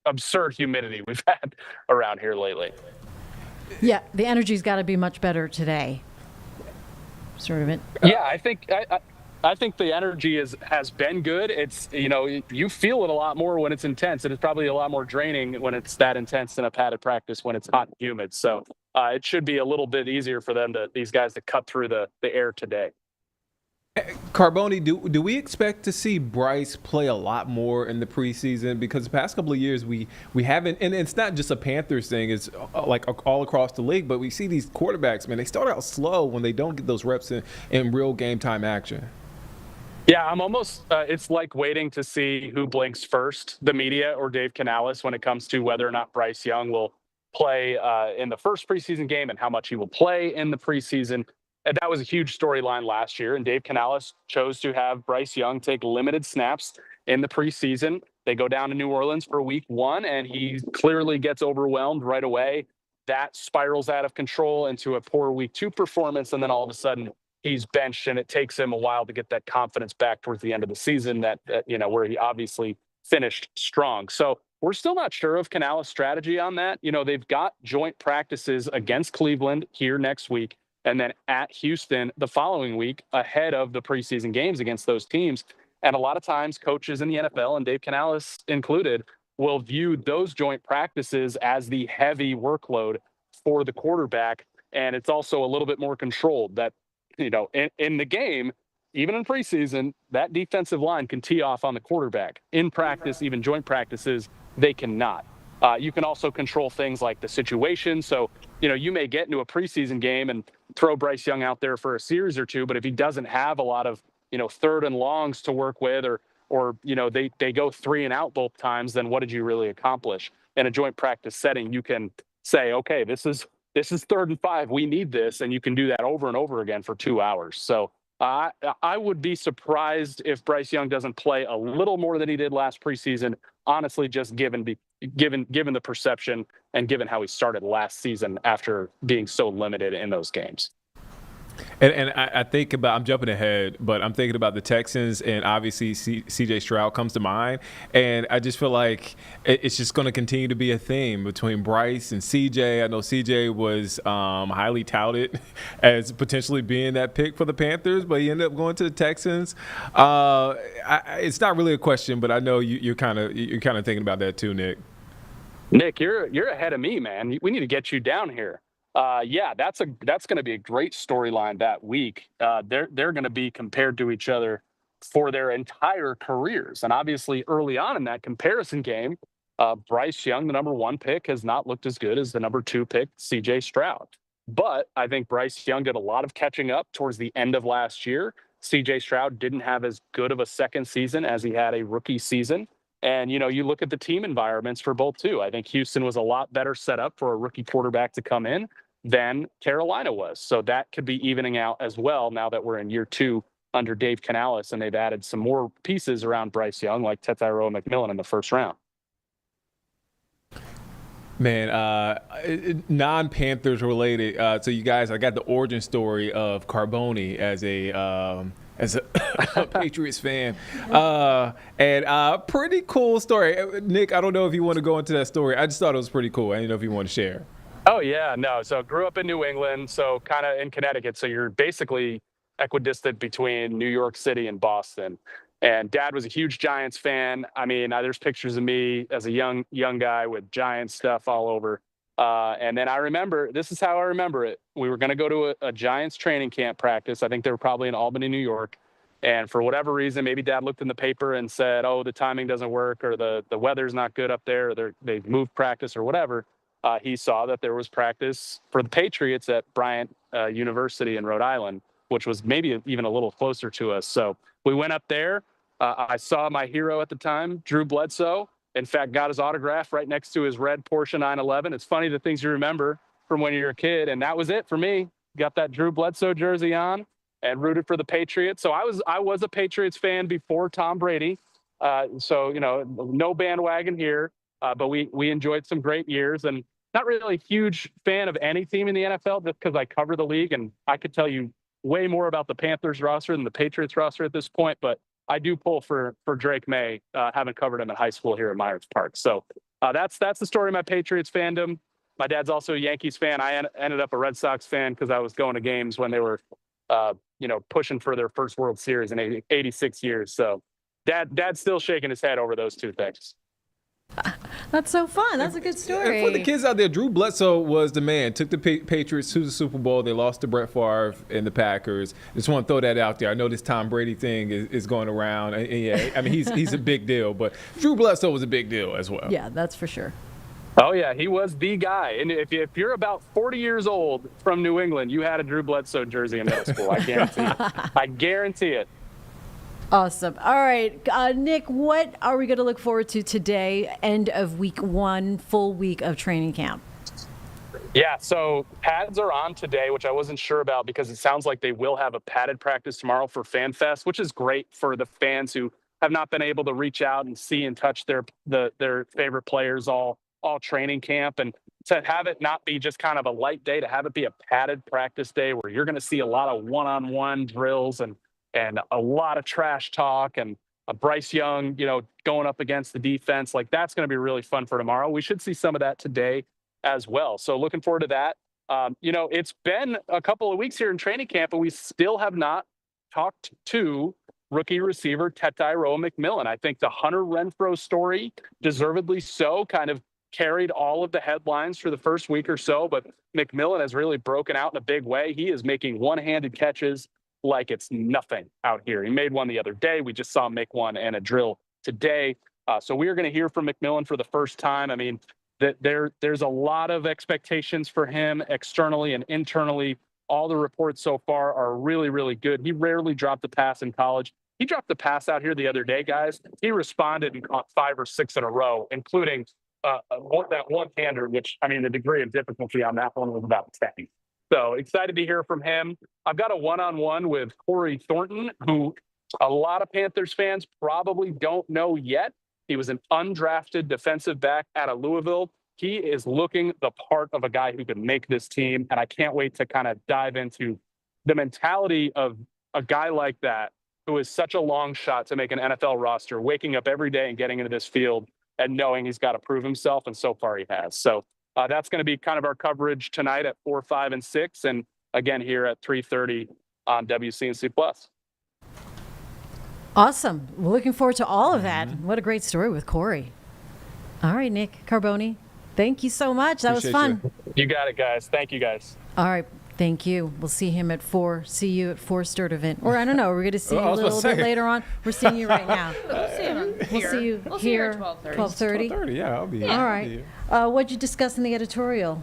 absurd humidity we've had around here lately. Yeah, the energy's got to be much better today. Sort of it. Yeah, I think the energy has been good. It's you feel it a lot more when it's intense, and it's probably a lot more draining when it's that intense in a padded practice when it's hot and humid. So it should be a little bit easier for these guys to cut through the air today. Carboni, do we expect to see Bryce play a lot more in the preseason? Because the past couple of years we haven't, and it's not just a Panthers thing, it's like all across the league, but we see these quarterbacks, man, they start out slow when they don't get those reps in real game time action. Yeah, I'm almost, it's like waiting to see who blinks first, the media or Dave Canales, when it comes to whether or not Bryce Young will play in the first preseason game and how much he will play in the preseason. And that was a huge storyline last year, and Dave Canales chose to have Bryce Young take limited snaps in the preseason. They go down to New Orleans for week 1, and he clearly gets overwhelmed right away. That spirals out of control into a poor week 2 performance, and then all of a sudden he's benched, and it takes him a while to get that confidence back towards the end of the season that where he obviously finished strong. So we're still not sure of Canales' strategy on that. They've got joint practices against Cleveland here next week, and then at Houston the following week ahead of the preseason games against those teams. And a lot of times coaches in the NFL, and Dave Canales included, will view those joint practices as the heavy workload for the quarterback. And it's also a little bit more controlled that, in the game, even in preseason, that defensive line can tee off on the quarterback. In practice, even joint practices, they cannot. You can also control things like the situation. So, you may get into a preseason game and throw Bryce Young out there for a series or two, but if he doesn't have a lot of, third and longs to work with, or they go 3 and out both times, then what did you really accomplish? In a joint practice setting, you can say, okay, this is 3rd and 5. We need this. And you can do that over and over again for 2 hours. So I would be surprised if Bryce Young doesn't play a little more than he did last preseason, honestly, just given the perception and given how he started last season after being so limited in those games. And I think about, I'm jumping ahead, but I'm thinking about the Texans, and obviously CJ Stroud comes to mind. And I just feel like it's just going to continue to be a theme between Bryce and CJ. I know CJ was highly touted as potentially being that pick for the Panthers, but he ended up going to the Texans. It's not really a question, but I know you're kind of thinking about that too, Nick. Nick, you're ahead of me, man. We need to get you down here. Yeah, that's going to be a great storyline that week. They're going to be compared to each other for their entire careers. And obviously early on in that comparison game, Bryce Young, the number 1 pick, has not looked as good as the number 2 pick, CJ Stroud. But I think Bryce Young did a lot of catching up towards the end of last year. C.J. Stroud didn't have as good of a second season as he had a rookie season. And, you look at the team environments for both, too. I think Houston was a lot better set up for a rookie quarterback to come in than Carolina was. So that could be evening out as well now that we're in year 2 under Dave Canales, and they've added some more pieces around Bryce Young, like Tetairoa McMillan in the first round. Man, non-Panthers related. So you guys, I got the origin story of Carboni as a Patriots fan, and pretty cool story. Nick, I don't know if you want to go into that story. I just thought it was pretty cool. I didn't know if you want to share. Oh yeah, no. So grew up in New England, so kind of in Connecticut. So you're basically equidistant between New York City and Boston. And Dad was a huge Giants fan. I mean, there's pictures of me as a young guy with Giants stuff all over. And then I remember, this is how I remember it. We were going to go to a Giants training camp practice. I think they were probably in Albany, New York. And for whatever reason, maybe Dad looked in the paper and said, oh, the timing doesn't work, or the weather's not good up there, or they've moved practice or whatever. He saw that there was practice for the Patriots at Bryant University in Rhode Island, which was maybe even a little closer to us. So we went up there. I saw my hero at the time, Drew Bledsoe. In fact, got his autograph right next to his red Porsche 911. It's funny the things you remember from when you're a kid. And that was it for me. Got that Drew Bledsoe jersey on and rooted for the Patriots. So I was a Patriots fan before Tom Brady. So, no bandwagon here. But we enjoyed some great years, and not really a huge fan of any team in the NFL just because I cover the league, and I could tell you way more about the Panthers roster than the Patriots roster at this point. But I do pull for Drake May, having covered him in high school here at Myers Park. So that's the story of my Patriots fandom. My dad's also a Yankees fan. I ended up a Red Sox fan because I was going to games when they were, pushing for their first World Series in 86 years. So Dad's still shaking his head over those two things. That's so fun. That's a good story. And for the kids out there, Drew Bledsoe was the man. Took the Patriots to the Super Bowl. They lost to Brett Favre and the Packers. Just want to throw that out there. I know this Tom Brady thing is going around. And yeah, I mean, he's a big deal, but Drew Bledsoe was a big deal as well. Yeah, that's for sure. Oh, yeah, he was the guy. And if you're about 40 years old from New England, you had a Drew Bledsoe jersey in middle school. I guarantee it. I guarantee it. Awesome. All right, Nick, what are we going to look forward to today, end of week 1, full week of training camp? Yeah, so pads are on today, which I wasn't sure about because it sounds like they will have a padded practice tomorrow for FanFest, which is great for the fans who have not been able to reach out and see and touch their favorite players all training camp. And to have it not be just kind of a light day, to have it be a padded practice day where you're going to see a lot of one-on-one drills and a lot of trash talk and Bryce Young, going up against the defense. Like, that's going to be really fun for tomorrow. We should see some of that today as well. So looking forward to that. It's been a couple of weeks here in training camp, and we still have not talked to rookie receiver Tetairoa McMillan. I think the Hunter Renfrow story, deservedly so, kind of carried all of the headlines for the first week or so, but McMillan has really broken out in a big way. He is making one-handed catches like it's nothing out here. He made one the other day. We just saw him make one and a drill today. So we are going to hear from McMillan for the first time. I mean, there's a lot of expectations for him externally and internally. All the reports so far are really, really good. He rarely dropped a pass in college. He dropped the pass out here the other day, guys. He responded and caught 5 or 6 in a row, including that one-hander, which, I mean, the degree of difficulty on that one was about 10. So excited to hear from him. I've got a one-on-one with Corey Thornton, who a lot of Panthers fans probably don't know yet. He was an undrafted defensive back out of Louisville. He is looking the part of a guy who can make this team, and I can't wait to kind of dive into the mentality of a guy like that who is such a long shot to make an NFL roster, waking up every day and getting into this field and knowing he's got to prove himself, and so far he has. So that's going to be kind of our coverage tonight at 4, 5, and 6, and again here at 3:30 on WCNC Plus. Awesome. We're looking forward to all of that. What a great story with Corey. All right, Nick Carboni, thank you so much. That was fun. You got it, guys. Thank you, guys. All right. Thank you. We'll see him at 4. See you at 4 Sturt event. Or I don't know. We're going to see you a little bit later on. We're seeing you right now. We'll see him here. We'll see you We'll see here you at 12:30. 12:30, yeah, I'll be here. All right. What'd you discuss in the editorial?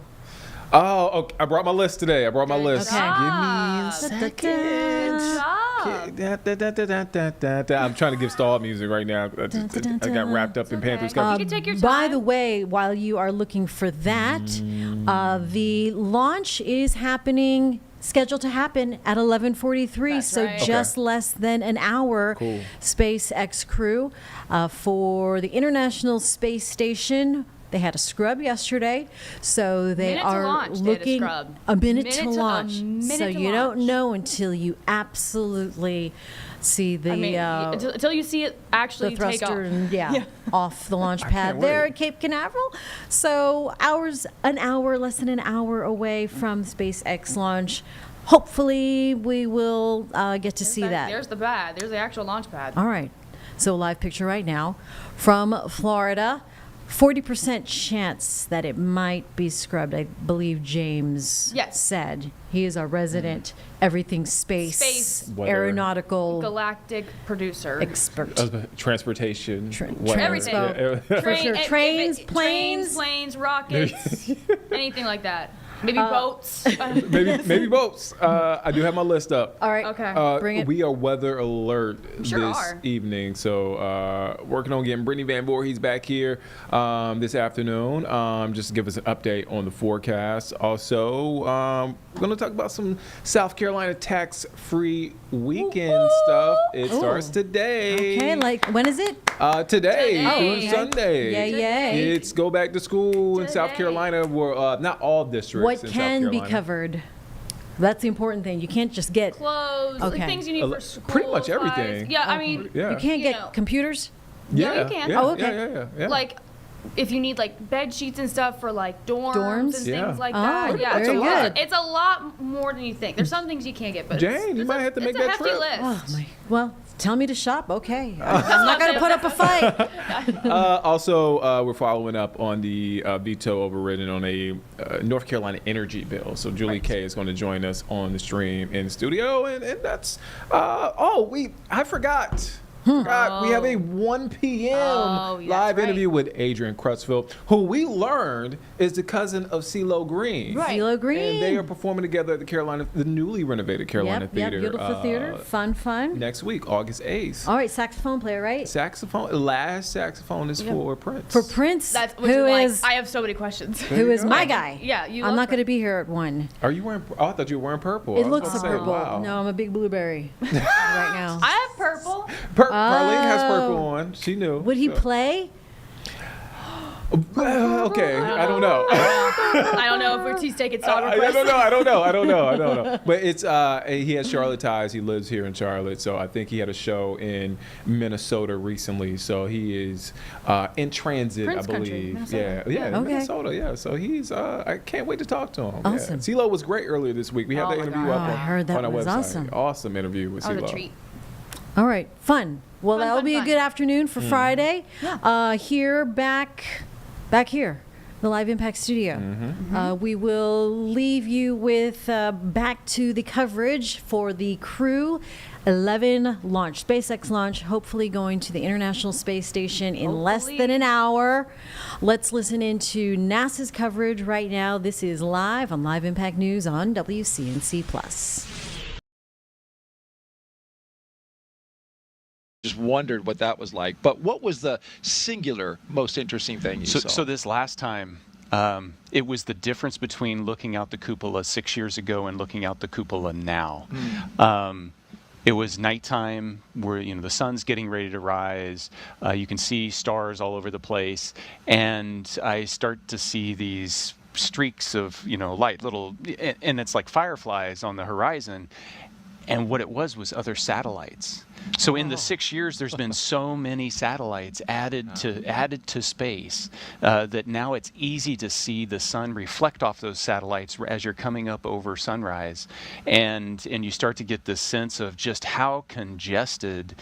Oh, okay. I brought my list today. Okay. Give me a second. Good job. I'm trying to give stall music right now. I got wrapped up in Panthers coverage. You can take your By time. the way, while you are looking for that, the launch is happening, scheduled to happen at 11:43, That's so right. just less than an hour. Cool. SpaceX crew for the International Space Station. They had a scrub yesterday, so they Minute to are launch, they had a looking scrub. a minute Minute to to- a launch. minute So to you don't launch. know until you absolutely see the I mean, until you see it actually the take off. thruster and off the launch pad there at Cape Canaveral. So less than an hour away from SpaceX launch. Hopefully we will get to see that. There's the pad. There's the actual launch pad. All right. So live picture right now from Florida. 40% chance that it might be scrubbed. I believe James said. He is our resident everything space Weather. aeronautical Galactic producer. expert. Transportation. weather. Everything. Sure. Trains, planes, rockets, anything like that. Maybe boats. maybe boats. I do have my list up. All right. Okay. Bring it. We are weather alert Sure this are. evening, so working on getting Brittany Van Voorhees back here this afternoon. Just to give us an update on the forecast. Also, we're going to talk about some South Carolina tax-free weekend stuff. It starts today. Okay, like when is it? Today, Today. through Sunday. Yay. It's go back to school in South Carolina. Where not all districts. What in South can be Carolina. covered? That's the important thing. You can't just get Clothes, Okay. like things you need for school. Pretty much supplies. everything. Yeah, I Okay. mean, Yeah. You can't get know. computers. Yeah, you can. Yeah, Oh, okay. yeah. Like, if you need like bed sheets and stuff for like dorms, Dorms? and Yeah. things like Oh, that. Yeah, very it's a lot. good. It's a lot more than you think. There's some things you can't get, but Jane, you might have to make it's a that hefty trip. list. Oh my. Well, tell me to shop. Okay. I'm not going to put up a fight. Also, we're following up on the veto overridden on a North Carolina energy bill. So Julie Kay is going to join us on the stream in the studio, and that's I forgot. We have a 1 p.m. Oh, yeah, live that's right. interview with Adrian Crutchfield, who we learned is the cousin of CeeLo Green. Right. CeeLo Green. And they are performing together at the newly renovated Carolina Yep, Theater. beautiful theater. Fun. Next week, August 8th. All right, saxophone player, right? Last saxophone is for Prince. For Prince, That's who is I have so many questions. who is my guy. Yeah, you. I'm love not going to Prince. be here at 1. Are you wearing? Oh, I thought you were wearing purple. It I was looks about to say, purple. wow. No, I'm a big blueberry right now. I have purple. Marlene has purple on. She knew. Would he So- play? Okay, I don't know. I don't know if he's taking song I requests. don't know. But it's he has Charlotte ties. He lives here in Charlotte, so I think he had a show in Minnesota recently. So he is in transit, Prince I country, believe. Minnesota. Yeah, Okay. Minnesota. Yeah, so he's. I can't wait to talk to him. Awesome. Yeah. CeeLo was great earlier this week. We had Oh that my interview God. up Oh, I on, heard that on our was website. awesome. Awesome interview with That was CeeLo. a treat. All right, fun. Well, Fun, that'll fun, be a fun. good afternoon for Friday. Here, back here, the Live Impact Studio. We will leave you with back to the coverage for the Crew 11 launch, SpaceX launch, hopefully going to the International Space Station in less than an hour. Let's listen into NASA's coverage right now. This is live on Live Impact News on WCNC Plus. Just wondered what that was like. But what was the singular most interesting thing you saw? So this last time, it was the difference between looking out the cupola 6 years ago and looking out the cupola now. It was nighttime where the sun's getting ready to rise. You can see stars all over the place, and I start to see these streaks of light, and it's like fireflies on the horizon. And what it was other satellites. So in the 6 years, there's been so many satellites added to space that now it's easy to see the sun reflect off those satellites as you're coming up over sunrise, and you start to get this sense of just how congested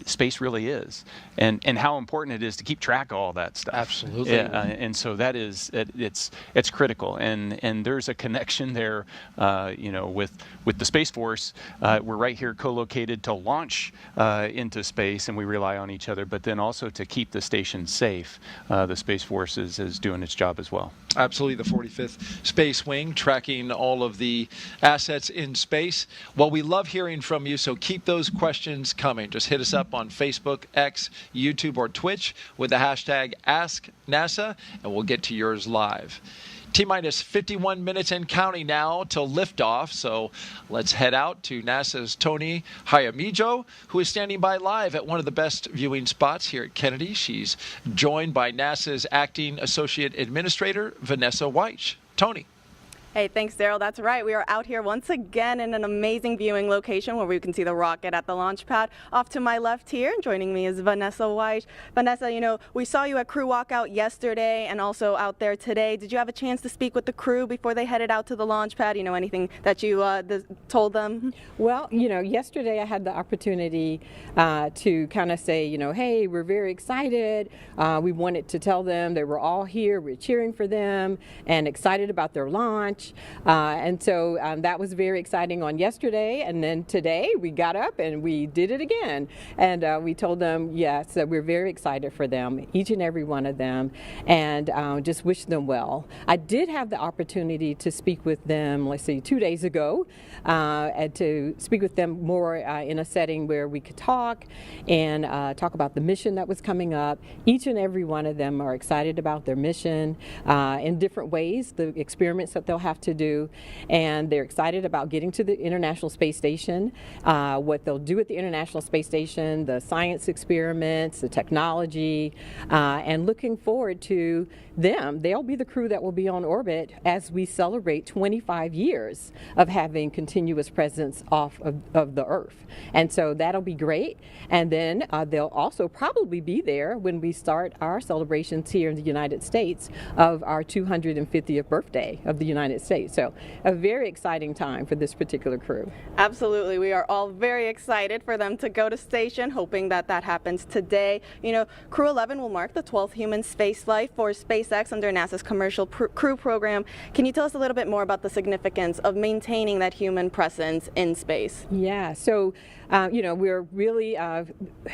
space really is, and how important it is to keep track of all that stuff. Absolutely. Yeah, and so that is it's critical, and there's a connection there, with the Space Force. We're right here co-located to launch launch into space, and we rely on each other, but then also to keep the station safe. The Space Force is doing its job as well. Absolutely, the 45th Space Wing tracking all of the assets in space. Well, we love hearing from you, so keep those questions coming. Just hit us up on Facebook, X, YouTube, or Twitch with the hashtag AskNASA, and we'll get to yours live. T-minus 51 minutes and counting now till liftoff, so let's head out to NASA's Tony Jaramillo, who is standing by live at one of the best viewing spots here at Kennedy. She's joined by NASA's Acting Associate Administrator, Vanessa Weich. Tony. Hey, thanks, Daryl. That's right. We are out here once again in an amazing viewing location where we can see the rocket at the launch pad. Off to my left here, joining me is Vanessa Weich. Vanessa, you know, we saw you at crew walkout yesterday and also out there today. Did you have a chance to speak with the crew before they headed out to the launch pad? You know, anything that you told them? Well, you know, yesterday I had the opportunity to kind of say, you know, hey, we're very excited. We wanted to tell them they were all here. We're cheering for them and excited about their launch. And so that was very exciting on yesterday. And then today we got up and we did it again. And we told them, yes, that we're very excited for them, each and every one of them, and just wish them well. I did have the opportunity to speak with them, let's see, 2 days ago, and to speak with them more in a setting where we could talk and talk about the mission that was coming up. Each and every one of them are excited about their mission in different ways, the experiments that they'll have to do, and they're excited about getting to the International Space Station, what they'll do at the International Space Station, the science experiments, the technology, and looking forward to them. They'll be the crew that will be on orbit as we celebrate 25 years of having continuous presence off of the Earth. And so that'll be great. And then they'll also probably be there when we start our celebrations here in the United States of our 250th birthday of the United States. So a very exciting time for this particular crew. Absolutely. We are all very excited for them to go to station, hoping that that happens today. You know, Crew 11 will mark the 12th human spaceflight for SpaceX under NASA's Commercial Crew Program. Can you tell us a little bit more about the significance of maintaining that human presence in space? Yeah, so you know, we're really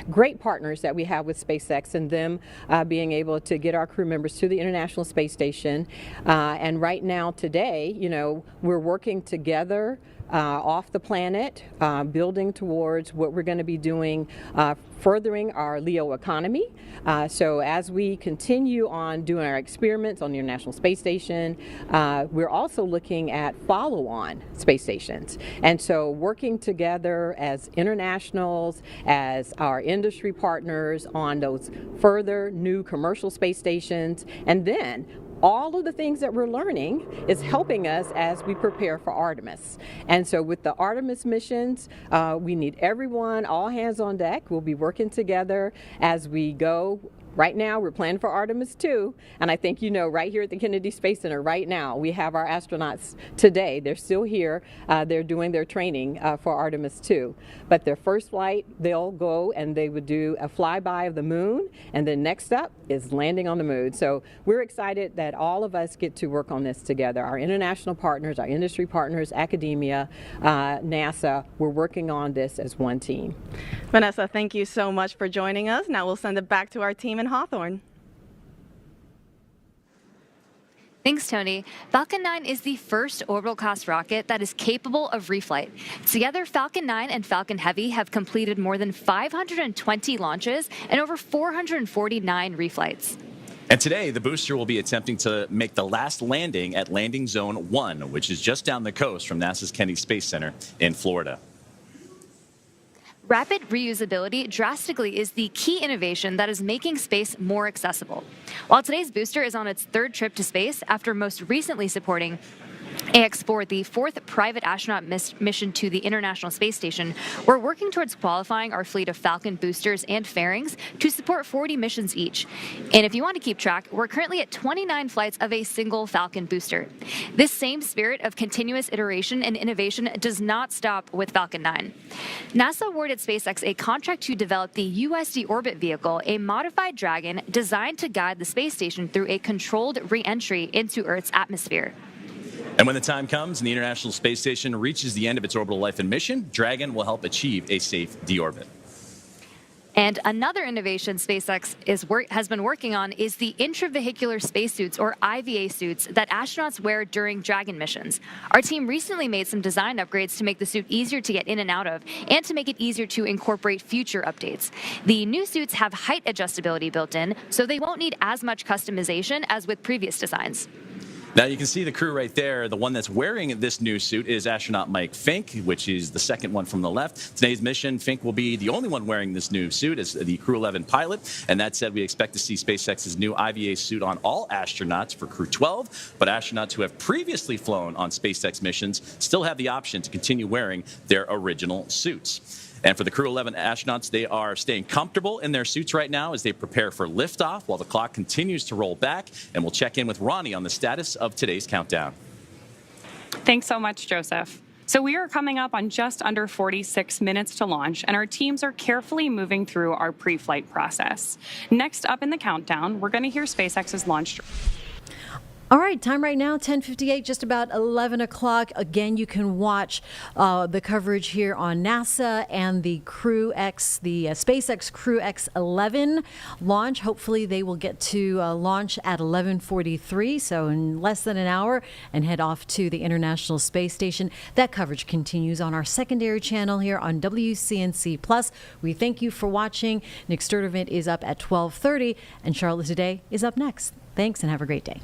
great partners that we have with SpaceX and them being able to get our crew members to the International Space Station. And right now, today, you know, we're working together off the planet, building towards what we're going to be doing, furthering our LEO economy. So as we continue on doing our experiments on the International Space Station, we're also looking at follow-on space stations. And so working together as internationals, as our industry partners on those further new commercial space stations, and then all of the things that we're learning is helping us as we prepare for Artemis. And so with the Artemis missions, we need everyone, all hands on deck. We'll be working together as we go. Right now, we're planning for Artemis 2, and I think you know, right here at the Kennedy Space Center, right now, we have our astronauts today. They're still here. They're doing their training for Artemis 2. But their first flight, they'll go and they would do a flyby of the moon, and then next up is landing on the moon. So we're excited that all of us get to work on this together. Our international partners, our industry partners, academia, NASA, we're working on this as one team. Vanessa, thank you so much for joining us. Now we'll send it back to our team in Hawthorne. Thanks, Tony. Falcon 9 is the first orbital-class rocket that is capable of reflight. Together, Falcon 9 and Falcon Heavy have completed more than 520 launches and over 449 reflights. And today, the booster will be attempting to make the last landing at Landing Zone 1, which is just down the coast from NASA's Kennedy Space Center in Florida. Rapid reusability drastically is the key innovation that is making space more accessible. While today's booster is on its third trip to space after most recently supporting AX-4, the fourth private astronaut mission to the International Space Station, we're working towards qualifying our fleet of Falcon boosters and fairings to support 40 missions each. And if you want to keep track, we're currently at 29 flights of a single Falcon booster. This same spirit of continuous iteration and innovation does not stop with Falcon 9. NASA awarded SpaceX a contract to develop the US Deorbit vehicle, a modified Dragon designed to guide the space station through a controlled re-entry into Earth's atmosphere. And when the time comes and the International Space Station reaches the end of its orbital life and mission, Dragon will help achieve a safe deorbit. And another innovation SpaceX has been working on is the intravehicular spacesuits, or IVA suits, that astronauts wear during Dragon missions. Our team recently made some design upgrades to make the suit easier to get in and out of, and to make it easier to incorporate future updates. The new suits have height adjustability built in, so they won't need as much customization as with previous designs. Now you can see the crew right there. The one that's wearing this new suit is astronaut Mike Fink, which is the second one from the left. Today's mission, Fink will be the only one wearing this new suit as the Crew 11 pilot. And that said, we expect to see SpaceX's new IVA suit on all astronauts for Crew 12. But astronauts who have previously flown on SpaceX missions still have the option to continue wearing their original suits. And for the Crew 11 astronauts, they are staying comfortable in their suits right now as they prepare for liftoff while the clock continues to roll back. And we'll check in with Ronnie on the status of today's countdown. Thanks so much, Joseph. So we are coming up on just under 46 minutes to launch, and our teams are carefully moving through our pre-flight process. Next up in the countdown, we're going to hear SpaceX's launch. All right, time right now, 10:58, just about 11 o'clock. Again, you can watch the coverage here on NASA and the SpaceX Crew X-11 launch. Hopefully, they will get to launch at 11:43, so in less than an hour, and head off to the International Space Station. That coverage continues on our secondary channel here on WCNC+. We thank you for watching. Nick Sturdivant is up at 12:30, and Charlotte Today is up next. Thanks, and have a great day.